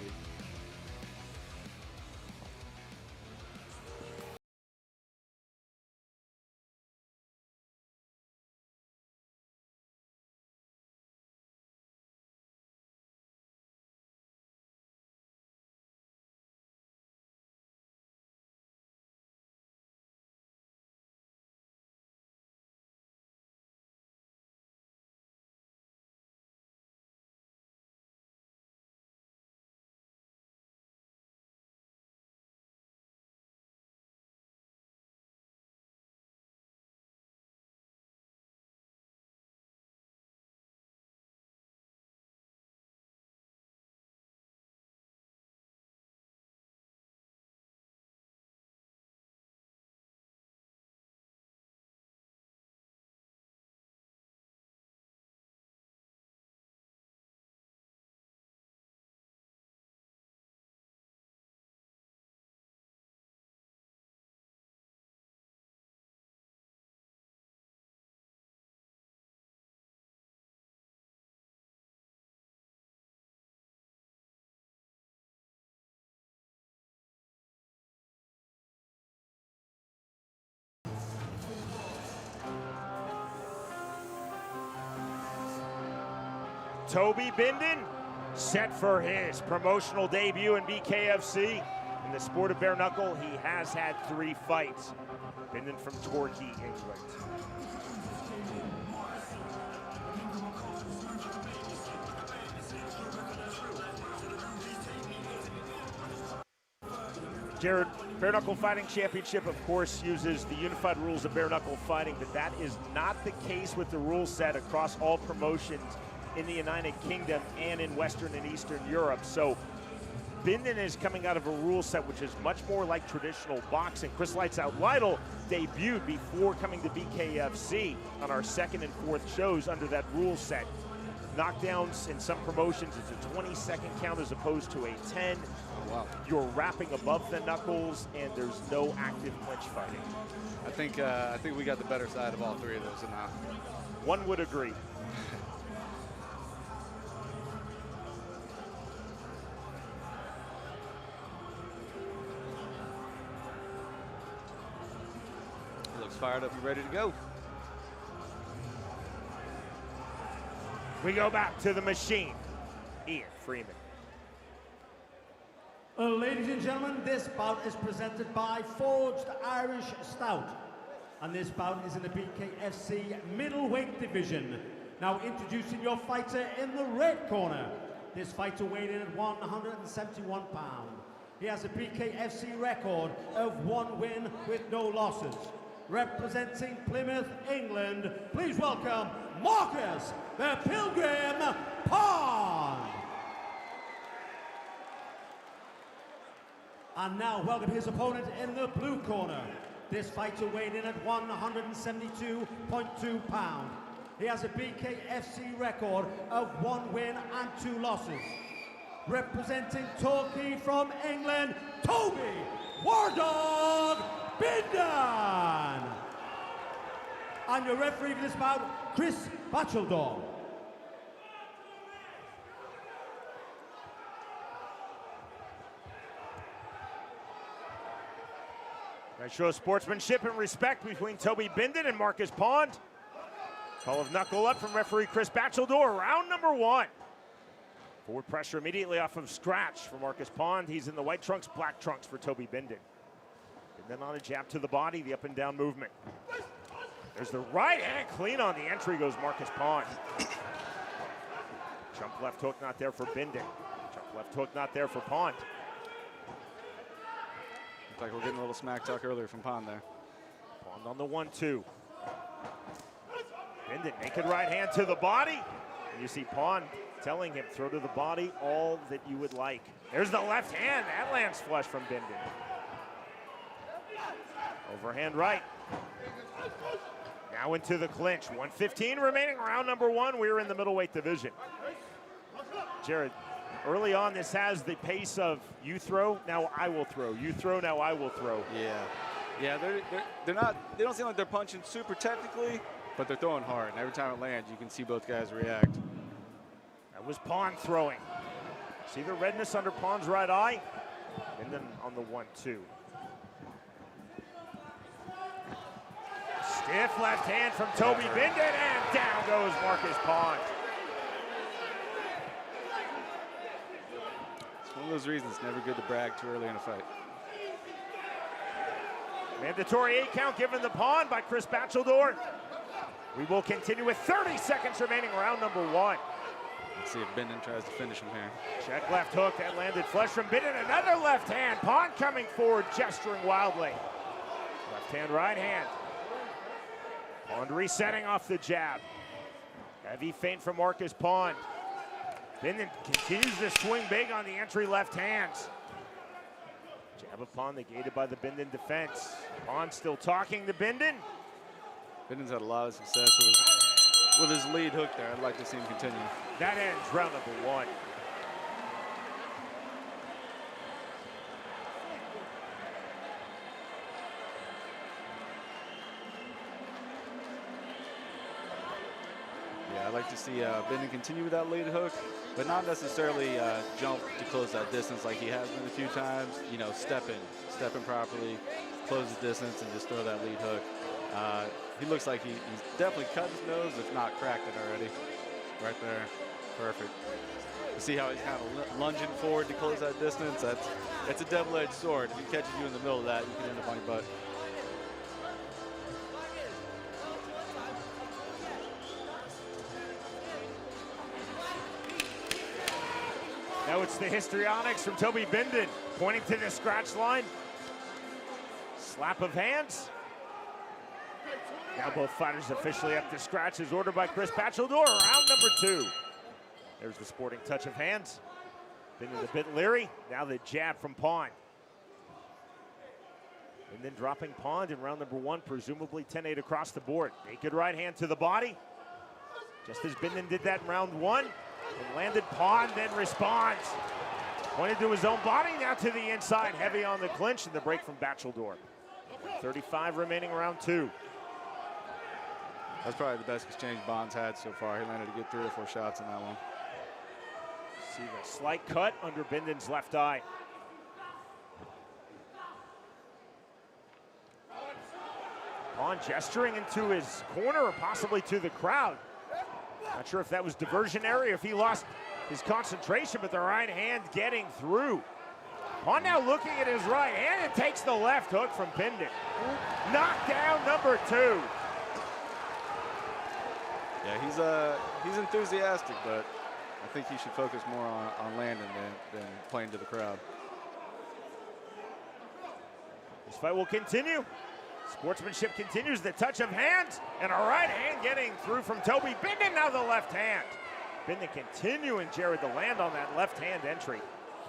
Toby Bindon, set for his promotional debut in BKFC. In the sport of bare knuckle, he has had 3 fights. Bindon from Torquay, England. Jared, Bare Knuckle Fighting Championship, of course, uses the unified rules of bare knuckle fighting, but that is not the case with the rule set across all promotions in the United Kingdom and in Western and Eastern Europe. So Bindon is coming out of a rule set which is much more like traditional boxing. Chris Lights Out Lytle debuted before coming to BKFC on our 2nd and 4th shows under that rule set. Knockdowns in some promotions, it's a 20-second count as opposed to a 10. Wow. You're wrapping above the knuckles, and there's no active clinch fighting. I think we got the better side of all 3 of those now. One would agree. fired up and ready to go. We go back to the machine. Ian Freeman. Ladies and gentlemen, this bout is presented by Forged Irish Stout. And this bout is in the BKFC middleweight division. Now introducing your fighter in the red corner. This fighter weighed in at 171 pounds. He has a BKFC record of 1 win with no losses. Representing Plymouth, England, please welcome Marcus the Pilgrim Pond. And now welcome his opponent in the blue corner. This fighter weighed in at 172.2 pounds. He has a BKFC record of 1 win and 2 losses. Representing Torquay from England, Toby War Dog Bindon. And your referee for this bout, Chris Batcheldor. That shows sportsmanship and respect between Toby Bindon and Marcus Pond. Call of knuckle up from referee Chris Batcheldor, round number 1. Forward pressure immediately off of scratch for Marcus Pond. He's in the white trunks, black trunks for Toby Bindon. And then on a jab to the body, the up and down movement. There's the right hand, clean on the entry goes Marcus Pond. Jump left hook not there for Bindon. Jump left hook not there for Pond. Looks like we're getting a little smack talk earlier from Pond there. Pond on the 1-2. Bindon, naked right hand to the body. And you see Pond telling him, throw to the body all that you would like. There's the left hand, that lands flush from Bindon. Overhand right. Now into the clinch. 1:15 remaining, round number 1. We're in the middleweight division. Jared, early on this has the pace of you throw, now I will throw. You throw, now I will throw. Yeah, they're not, they don't seem like they're punching super technically, but they're throwing hard. And every time it lands, you can see both guys react. That was Pond throwing. See the redness under Pond's right eye? And then on the 1-2. Stiff left hand from Toby Bindon, and down goes Marcus Pond. It's one of those reasons it's never good to brag too early in a fight. Mandatory 8 count given the Pond by Chris Batcheldor. We will continue with 30 seconds remaining, round number 1. Let's see if Bindon tries to finish him here. Check left hook, that landed flush from Bindon. Another left hand, Pond coming forward, gesturing wildly. Left hand, right hand. Pond resetting off the jab. Heavy feint from Marcus Pond. Bindon continues to swing big on the entry left hands. Jab of Pond negated by the Bindon defense. Pond still talking to Bindon. Bindon's had a lot of success with his lead hook there. I'd like to see him continue. That ends round number 1. Yeah, I'd like to see Bindon continue with that lead hook, but not necessarily jump to close that distance like he has been a few times. You know, step in properly, close the distance, and just throw that lead hook. He looks like he's definitely cut his nose, if not cracked it already. Right there, perfect. You see how he's kind of lunging forward to close that distance? That's a double-edged sword. If he catches you in the middle of that, you can end up on your butt. Now it's the histrionics from Toby Bindon, pointing to the scratch line. Slap of hands. Now both fighters officially up to scratch as ordered by Chris Batcheldor. Round number 2. There's the sporting touch of hands. Bindon a bit leery. Now the jab from Pond. And then dropping Pond in round number 1, presumably 10-8 across the board. Naked right hand to the body. Just as Bindon did that in round 1. And landed Pond, then responds. Pointed to his own body, now to the inside. Heavy on the clinch and the break from Batcheldor. 35 remaining, round 2. That's probably the best exchange Bond's had so far. He landed a good 3 or 4 shots in that one. See the slight cut under Bindon's left eye. Pawn gesturing into his corner or possibly to the crowd. Not sure if that was diversionary or if he lost his concentration, but the right hand getting through. Pawn now looking at his right hand and takes the left hook from Bindon. Knockdown number 2. Yeah, he's enthusiastic, but I think he should focus more on landing than playing to the crowd. This fight will continue. Sportsmanship continues. The touch of hands and a right hand getting through from Toby Bindon. Now the left hand. Bindon continuing, Jared, to land on that left hand entry.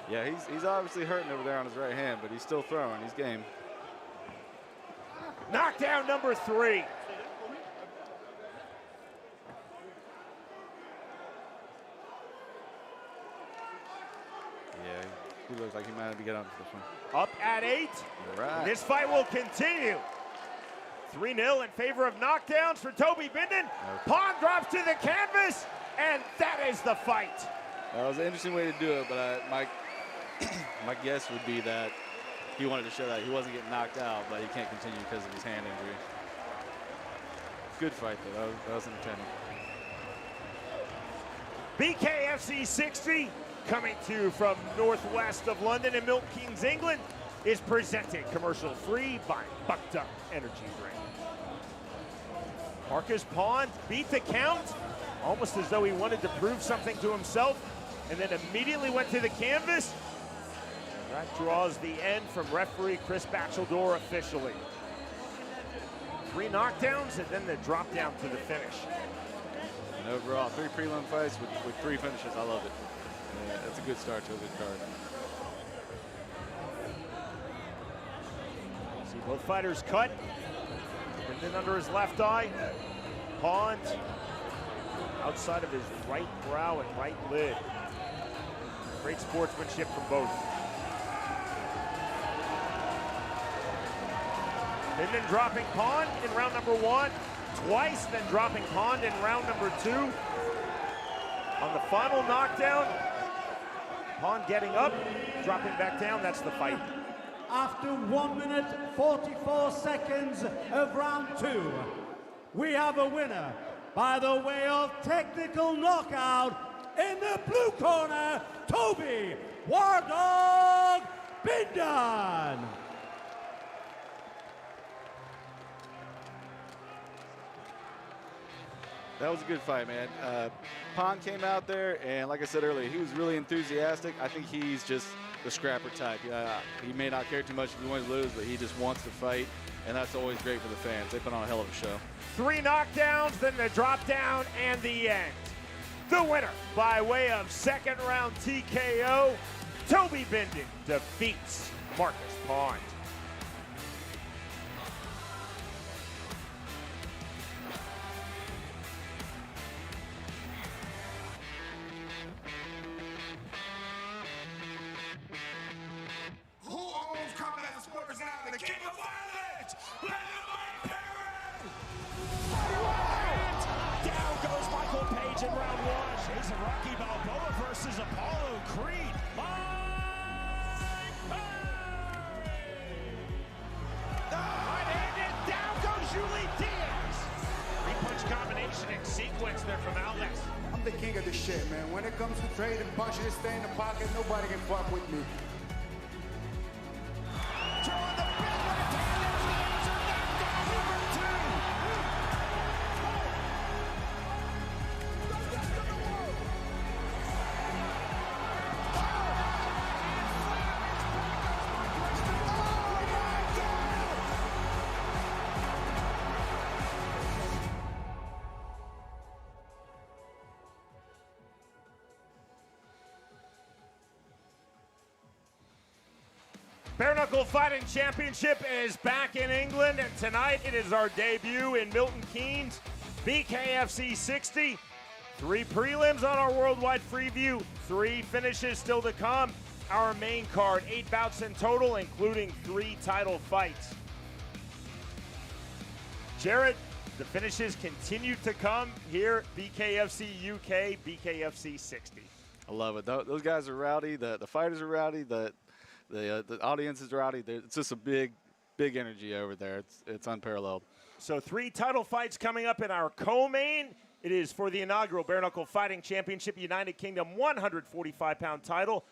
Yeah, he's obviously hurting over there on his right hand, but he's still throwing. He's game. Knockdown number 3. Yeah, he looks like he might have to get on this one. Up at 8. All right. This fight will continue. 3-0 in favor of knockdowns for Toby Bindon. Pawn drops to the canvas, and that is the fight. That was an interesting way to do it, but my guess would be that he wanted to show that he wasn't getting knocked out, but he can't continue because of his hand injury. Good fight, though. That was entertaining. BKFC 60, coming to you from northwest of London in Milton-Keynes, England, is presented commercial-free by Bucked Up Energy Drink. Marcus Pawn beat the count, almost as though he wanted to prove something to himself, and then immediately went to the canvas. That draws the end from referee Chris Bacheldor officially. 3 knockdowns and then the drop down to the finish. And overall, 3 prelim fights with 3 finishes. I love it. Yeah, that's a good start to a good card. See both fighters cut. Bindon under his left eye. Pawn outside of his right brow and right lid. Great sportsmanship from both. Bindon dropping Pawn in round number 1, twice, then dropping Pawn in round number 2. On the final knockdown, Pawn getting up, dropping back down, that's the fight. After 1 minute 44 seconds of round 2, we have a winner by the way of technical knockout in the blue corner, Toby War Dog Bindon. That was a good fight, man. Pawn came out there, and like I said earlier, he was really enthusiastic. I think he's just the scrapper type. He may not care too much if he wins or lose, but he just wants to fight, and that's always great for the fans. They put on a hell of a show. 3 knockdowns, then the drop down, and the end. The winner, by way of second round TKO, Toby Bindon defeats Marcus Pawn. In round 1, Jason Rocky Balboa versus Apollo Creed. Right-handed, down goes Julie Diaz. 3-punch combination in sequence there from Alex. I'm the king of the shit, man. When it comes to trading punches, stay in the pocket, nobody can fuck with me. Bare Knuckle Fighting Championship is back in England, and tonight it is our debut in Milton-Keynes, BKFC 60. 3 prelims on our worldwide preview, 3 finishes still to come. Our main card, 8 bouts in total, including 3 title fights. Jared, the finishes continue to come here, BKFC UK, BKFC 60. I love it. Those guys are rowdy. The fighters are rowdy. The audience is rowdy. It's just a big energy over there. It's unparalleled. So 3 title fights coming up in our co-main. It is for the inaugural Bare Knuckle Fighting Championship United Kingdom 145-pound title.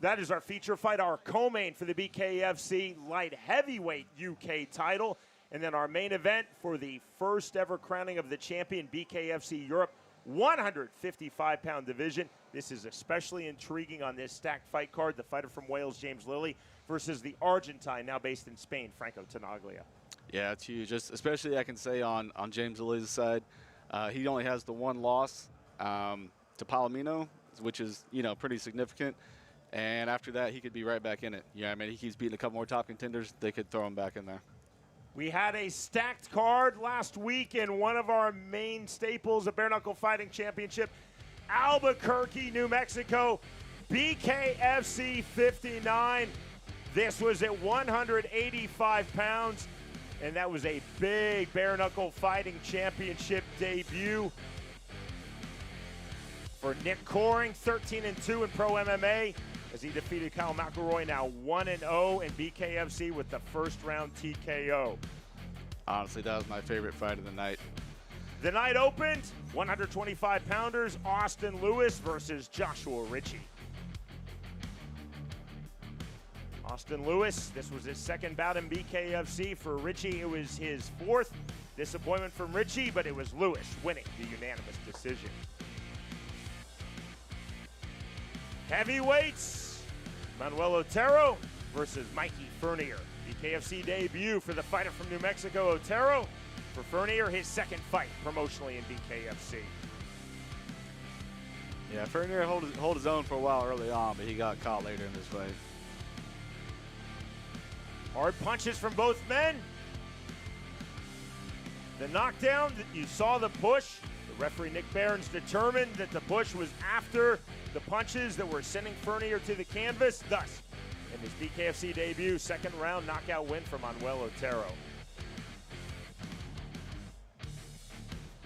That is our feature fight, our co-main for the BKFC Light Heavyweight UK title. And then our main event for the first ever crowning of the champion, BKFC Europe 155-pound division. This is especially intriguing on this stacked fight card. The fighter from Wales, James Lilley, versus the Argentine, now based in Spain, Franco Tenaglia. Yeah, it's huge. Just especially I can say on James Lilley's side, he only has the 1 loss to Palomino, which is, you know, pretty significant. And after that, he could be right back in it. Yeah, I mean, he keeps beating a couple more top contenders. They could throw him back in there. We had a stacked card last week in one of our main staples, a Bare Knuckle Fighting Championship, Albuquerque, New Mexico, BKFC 59. This was at 185 pounds, and that was a big Bare Knuckle Fighting Championship debut for Nick Coring, 13-2 in Pro MMA, as he defeated Kyle McElroy, now 1-0 in BKFC with the first round TKO. Honestly, that was my favorite fight of the night. The night opened, 125-pounders, Austin Lewis versus Joshua Ritchie. Austin Lewis, this was his second bout in BKFC. For Ritchie, it was his 4th. Disappointment from Ritchie, but it was Lewis winning the unanimous decision. Heavyweights, Manuel Otero versus Mikey Fernier. BKFC debut for the fighter from New Mexico, Otero. For Fernier, his 2nd fight promotionally in BKFC. Yeah, Fernier hold his own for a while early on, but he got caught later in this fight. Hard punches from both men. The knockdown, you saw the push. The referee Nick Barron's determined that the push was after the punches that were sending Fernier to the canvas. Thus, in his BKFC debut, 2nd round knockout win for Manuel Otero.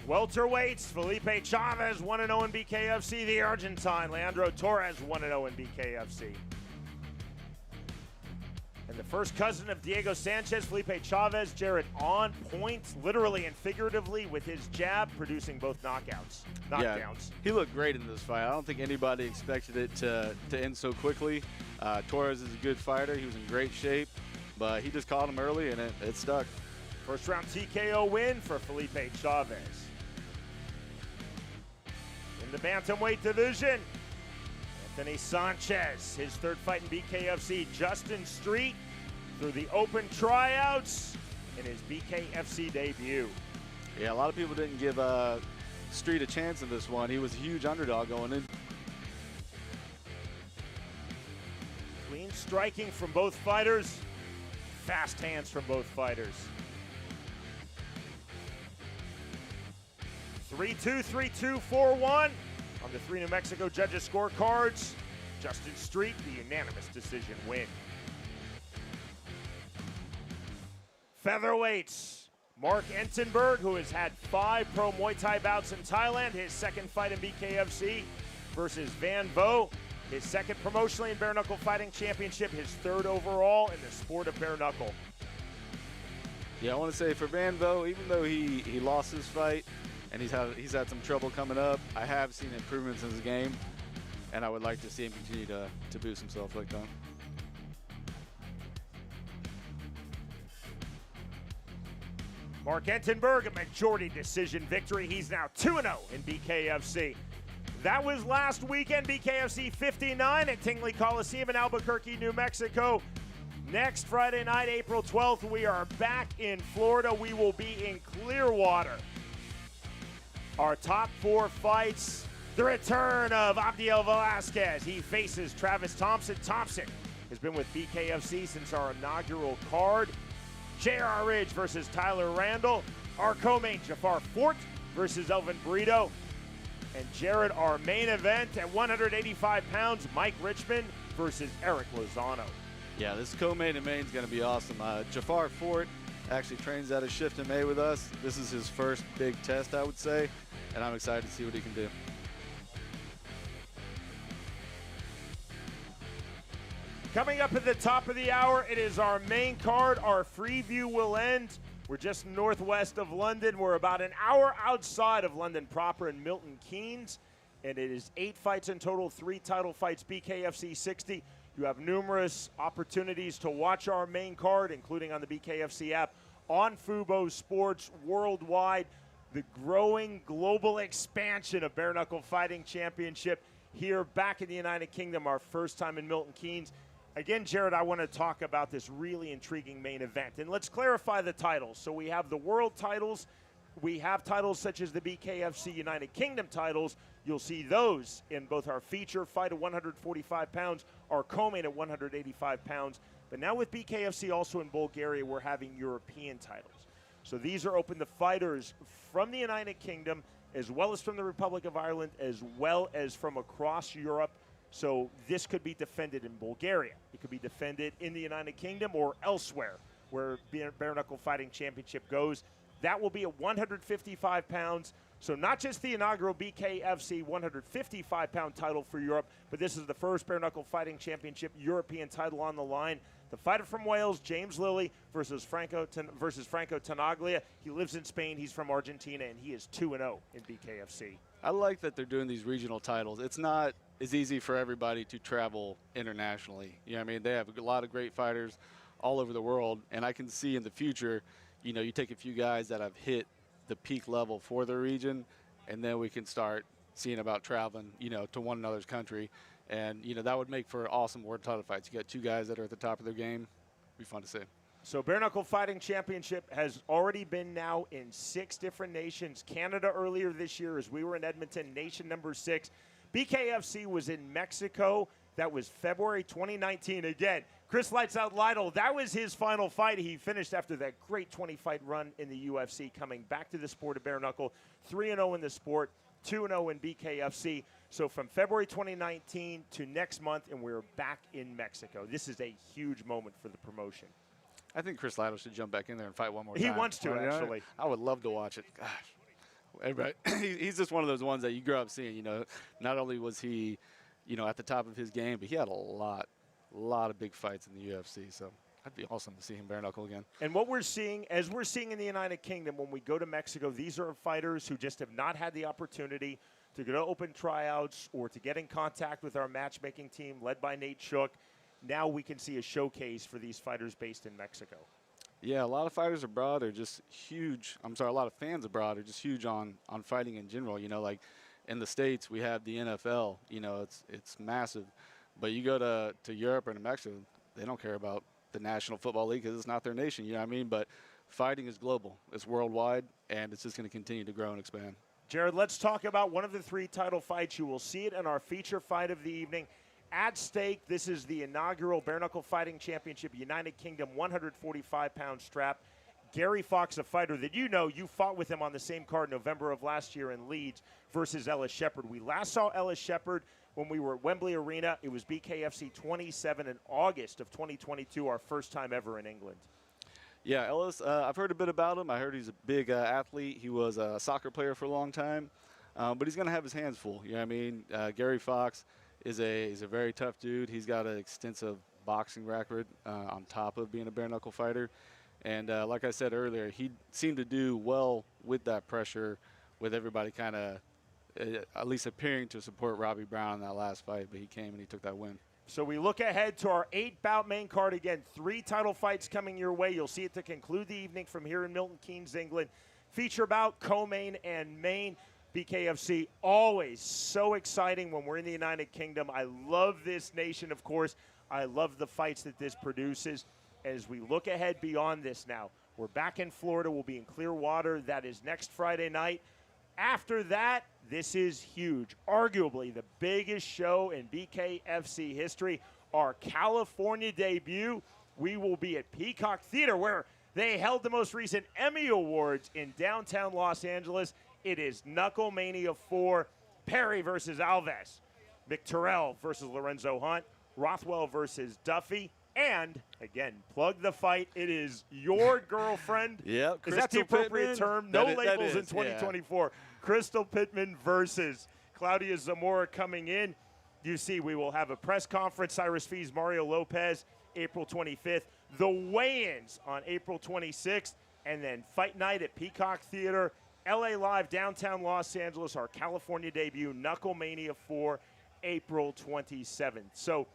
Welterweights, Felipe Chavez 1-0 in BKFC. The Argentine, Leandro Torres 1-0 in BKFC. And the first cousin of Diego Sanchez, Felipe Chavez, Jared on point, literally and figuratively, with his jab, producing both knockdowns. Yeah, he looked great in this fight. I don't think anybody expected it to end so quickly. Torres is a good fighter. He was in great shape, but he just caught him early, and it stuck. First round TKO win for Felipe Chavez. In the bantamweight division, Anthony Sanchez, his 3rd fight in BKFC. Justin Street through the open tryouts in his BKFC debut. Yeah, a lot of people didn't give Street a chance in this one. He was a huge underdog going in. Clean striking from both fighters. Fast hands from both fighters. 3-2, 3-2, 4-1 on the 3 New Mexico judges' scorecards. Justin Street, the unanimous decision win. Featherweights, Mark Entenberg, who has had 5 pro Muay Thai bouts in Thailand, his 2nd fight in BKFC, versus Van Vo, his 2nd promotionally in Bare Knuckle Fighting Championship, his 3rd overall in the sport of bare knuckle. Yeah, I want to say for Van Vo, even though he lost his fight and he's had some trouble coming up, I have seen improvements in his game, and I would like to see him continue to boost himself like that. Mark Entenberg, a majority decision victory. He's now 2-0 in BKFC. That was last weekend, BKFC 59 at Tingley Coliseum in Albuquerque, New Mexico. Next Friday night, April 12th, we are back in Florida. We will be in Clearwater. Our top 4 fights, the return of Abdiel Velasquez. He faces Travis Thompson. Thompson has been with BKFC since our inaugural card. J.R. Ridge versus Tyler Randall. Our co-main, Jafar Fort versus Elvin Brito. And Jared, our main event at 185 pounds, Mike Richmond versus Eric Lozano. Yeah, this co-main and main is going to be awesome. Jafar Fort actually trains out of Shift in May with us. This is his first big test, I would say, and I'm excited to see what he can do. Coming up at the top of the hour, it is our main card. Our free view will end We're just northwest of London. We're about an hour outside of London proper in Milton-Keynes. And it is 8 fights in total, 3 title fights, BKFC 60. You have numerous opportunities to watch our main card, including on the BKFC app, on Fubo Sports worldwide. The growing global expansion of Bare Knuckle Fighting Championship here back in the United Kingdom, our first time in Milton Keynes. Again, Jared, I want to talk about this really intriguing main event. And let's clarify the titles. So we have the world titles. We have titles such as the BKFC United Kingdom titles. You'll see those in both our feature fight at 145 pounds, our co-main at 185 pounds. But now with BKFC also in Bulgaria, we're having European titles. So these are open to fighters from the United Kingdom, as well as from the Republic of Ireland, as well as from across Europe. So this could be defended in Bulgaria. It could be defended in the United Kingdom or elsewhere where Bare Knuckle Fighting Championship goes. That will be at 155 pounds. So not just the inaugural BKFC 155-pound title for Europe, but this is the first Bare Knuckle Fighting Championship European title on the line. The fighter from Wales, James Lilley, versus Franco Tenaglia. He lives in Spain. He's from Argentina, and he is 2-0 in BKFC. I like that they're doing these regional titles. It's not as easy for everybody to travel internationally. You know what I mean? They have a lot of great fighters all over the world, and I can see in the future, you know, you take a few guys that have hit the peak level for their region, and then we can start seeing about traveling, you know, to one another's country. And, you know, that would make for awesome world title fights. You got 2 guys that are at the top of their game. Be fun to see. So Bare Knuckle Fighting Championship has already been now in 6 different nations. Canada earlier this year, as we were in Edmonton, nation number 6. BKFC was in Mexico. That was February 2019. Again, Chris Lights Out Lytle, that was his final fight. He finished after that great 20-fight run in the UFC, coming back to the sport of bare knuckle, 3-0 in the sport, 2-0 in BKFC. So from February 2019 to next month, and we're back in Mexico. This is a huge moment for the promotion. I think Chris Lytle should jump back in there and fight one more time. He wants to, actually. I would love to watch it. Gosh. Everybody, he's just one of those ones that you grow up seeing, you know. Not only was he, you know, at the top of his game, but he had a lot of big fights in the UFC. So that'd be awesome to see him bare knuckle again. And what we're seeing, as we're seeing in the United Kingdom, when we go to Mexico, these are fighters who just have not had the opportunity to go to open tryouts or to get in contact with our matchmaking team led by Nate Shook. Now we can see a showcase for these fighters based in Mexico. Yeah, a lot of fighters abroad are just huge. A lot of fans abroad are just huge on fighting in general. You know, like in the States, we have the NFL. You know, it's massive. But you go to Europe or to Mexico, they don't care about the National Football League because it's not their nation. You know what I mean? But fighting is global. It's worldwide, and it's just going to continue to grow and expand. Jared, let's talk about one of the 3 title fights. You will see it in our feature fight of the evening. At stake, this is the inaugural Bare Knuckle Fighting Championship United Kingdom 145-pound strap. Gary Fox, a fighter that you know, you fought with him on the same card November of last year in Leeds versus Ellis Shepard. We last saw Ellis Shepard when we were at Wembley Arena. It was BKFC 27 in August of 2022, our first time ever in England. Yeah, Ellis, I've heard a bit about him. I heard he's a big athlete. He was a soccer player for a long time, but he's going to have his hands full. You know what I mean? Gary Fox is a very tough dude. He's got an extensive boxing record on top of being a bare knuckle fighter. And like I said earlier, he seemed to do well with that pressure, with everybody kind of at least appearing to support Robbie Brown in that last fight. But he came and he took that win. So we look ahead to our 8-bout main card. Again, 3 title fights coming your way. You'll see it to conclude the evening from here in Milton Keynes, England. Feature bout, co-main, and main. BKFC, always so exciting when we're in the United Kingdom. I love this nation, of course. I love the fights that this produces. As we look ahead beyond this now, we're back in Florida. We'll be in Clearwater. That is next Friday night. After that, this is huge. Arguably the biggest show in BKFC history. Our California debut. We will be at Peacock Theater, where they held the most recent Emmy Awards in downtown Los Angeles. It is Knuckle Mania 4, Perry versus Alves, McTerrell versus Lorenzo Hunt, Rothwell versus Duffy, and, again, plug the fight. It is your girlfriend. Yeah, is that the appropriate term? No labels in 2024. Yeah. Crystal Pittman versus Claudia Zamora coming in. You see, we will have a press conference. Cyrus Fees, Mario Lopez, April 25th. The weigh-ins on April 26th. and then Fight Night at Peacock Theater, LA Live, downtown Los Angeles, our California debut, Knuckle Mania 4, April 27th. So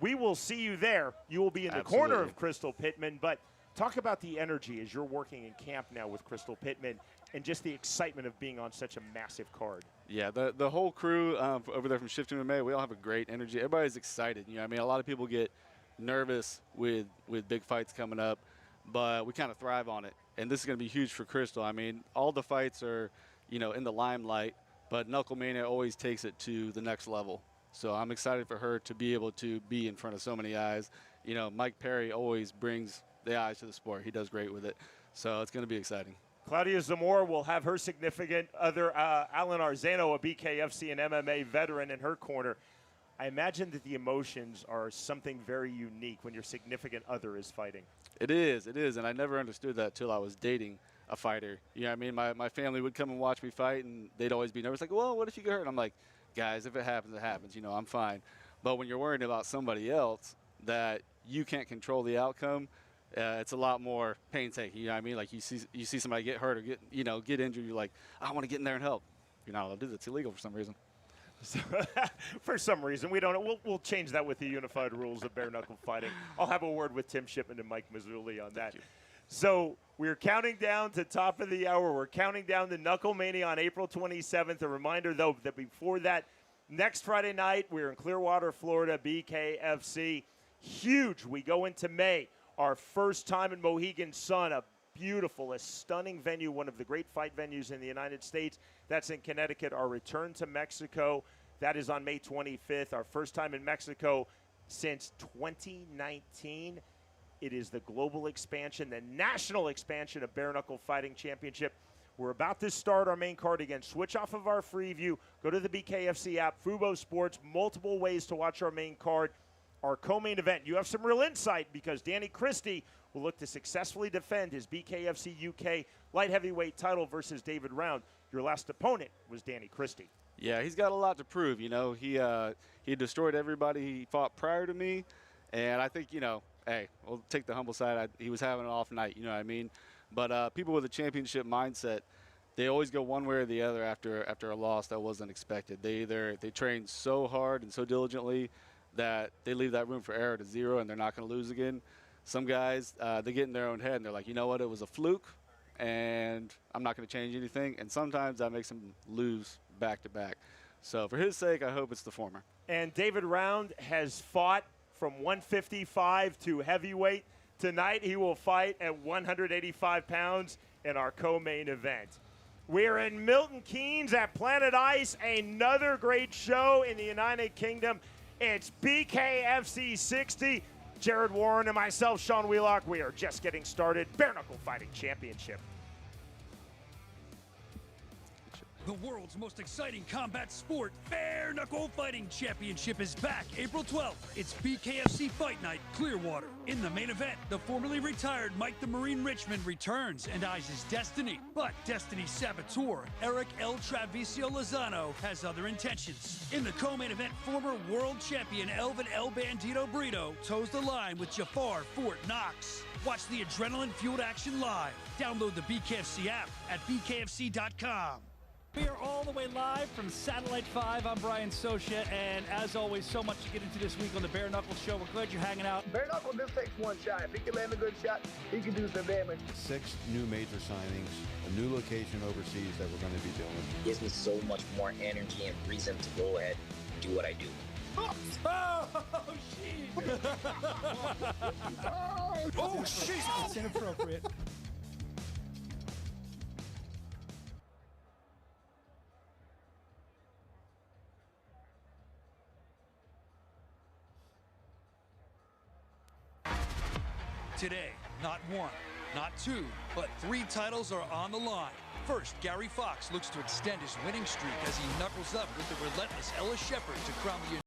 we will see you there. You will be in the corner of Crystal Pittman, but talk about the energy as you're working in camp now with Crystal Pittman and just the excitement of being on such a massive card. Yeah, the whole crew over there from Shift MMA, we all have a great energy. Everybody's excited. You know, I mean, a lot of people get nervous with big fights coming up, but we kind of thrive on it. And this is going to be huge for Crystal. I mean, all the fights are, you know, in the limelight, but Knuckle Mania always takes it to the next level. So I'm excited for her to be able to be in front of so many eyes. You know, Mike Perry always brings the eyes to the sport. He does great with it. So it's going to be exciting. Claudia Zamora will have her significant other, Alan Arzano, a BKFC and MMA veteran, in her corner. I imagine that the emotions are something very unique when your significant other is fighting. It is, and I never understood that till I was dating a fighter. You know what I mean? My family would come and watch me fight, and they'd always be nervous, like, well, what if you get hurt? And I'm like, guys, if it happens, it happens. You know, I'm fine. But when you're worrying about somebody else that you can't control the outcome, it's a lot more painstaking. You know what I mean? Like you see somebody get hurt or get injured, you're like, I want to get in there and help. You're not allowed to do that. It's illegal for some reason. So, for some reason, we don't. We'll change that with the unified rules of bare knuckle fighting. I'll have a word with Tim Shipman and Mike Mazzulli on that. So we're counting down to top of the hour. We're counting down to Knuckle Mania on April 27th. A reminder, though, that before that, next Friday night, we're in Clearwater, Florida, BKFC. Huge. We go into May. Our first time in Mohegan Sun, a beautiful, a stunning venue, one of the great fight venues in the United States. That's in Connecticut. Our return to Mexico, that is on May 25th. Our first time in Mexico since 2019. It is the global expansion, the national expansion of Bare Knuckle Fighting Championship. We're about to start our main card again. Switch off of our free view. Go to the BKFC app, Fubo Sports, multiple ways to watch our main card. Our co-main event, you have some real insight because Danny Christie will look to successfully defend his BKFC UK Light Heavyweight title versus David Round. Your last opponent was Danny Christie. Yeah, he's got a lot to prove. You know, he destroyed everybody he fought prior to me, and I think, you know, hey, we'll take the humble side. He was having an off night, you know what I mean? But people with a championship mindset, they always go one way or the other after a loss that wasn't expected. They train so hard and so diligently that they leave that room for error to zero and they're not going to lose again. Some guys, they get in their own head and they're like, you know what, it was a fluke and I'm not going to change anything. And sometimes that makes them lose back-to-back. So for his sake, I hope it's the former. And David Round has fought from 155 to heavyweight. Tonight he will fight at 185 pounds in our co-main event. We're in Milton-Keynes at Planet Ice, another great show in the United Kingdom. It's BKFC 60. Jared Warren and myself, Sean Wheelock, we are just getting started. Bare Knuckle Fighting Championship. The world's most exciting combat sport, Bare Knuckle Fighting Championship, is back April 12th. It's BKFC Fight Night, Clearwater. In the main event, the formerly retired Mike the Marine Richmond returns and eyes his destiny. But Destiny's saboteur, Eric El Travisio Lozano, has other intentions. In the co-main event, former world champion Elvin El Bandito Brito toes the line with Jafar Fort Knox. Watch the adrenaline-fueled action live. Download the BKFC app at bkfc.com. We are all the way live from Satellite 5. I'm Brian Socha, and as always, so much to get into this week on the Bare Knuckle Show. We're glad you're hanging out. Bare Knuckle just takes one shot. If he can land a good shot, he can do some damage. 6 new major signings, a new location overseas that we're going to be doing. It gives me so much more energy and reason to go ahead and do what I do. Oh, shit! Oh, shit! It's inappropriate. Today, not 1, not 2, but 3 titles are on the line. First, Gary Fox looks to extend his winning streak as he knuckles up with the relentless Ella Shepherd to crown the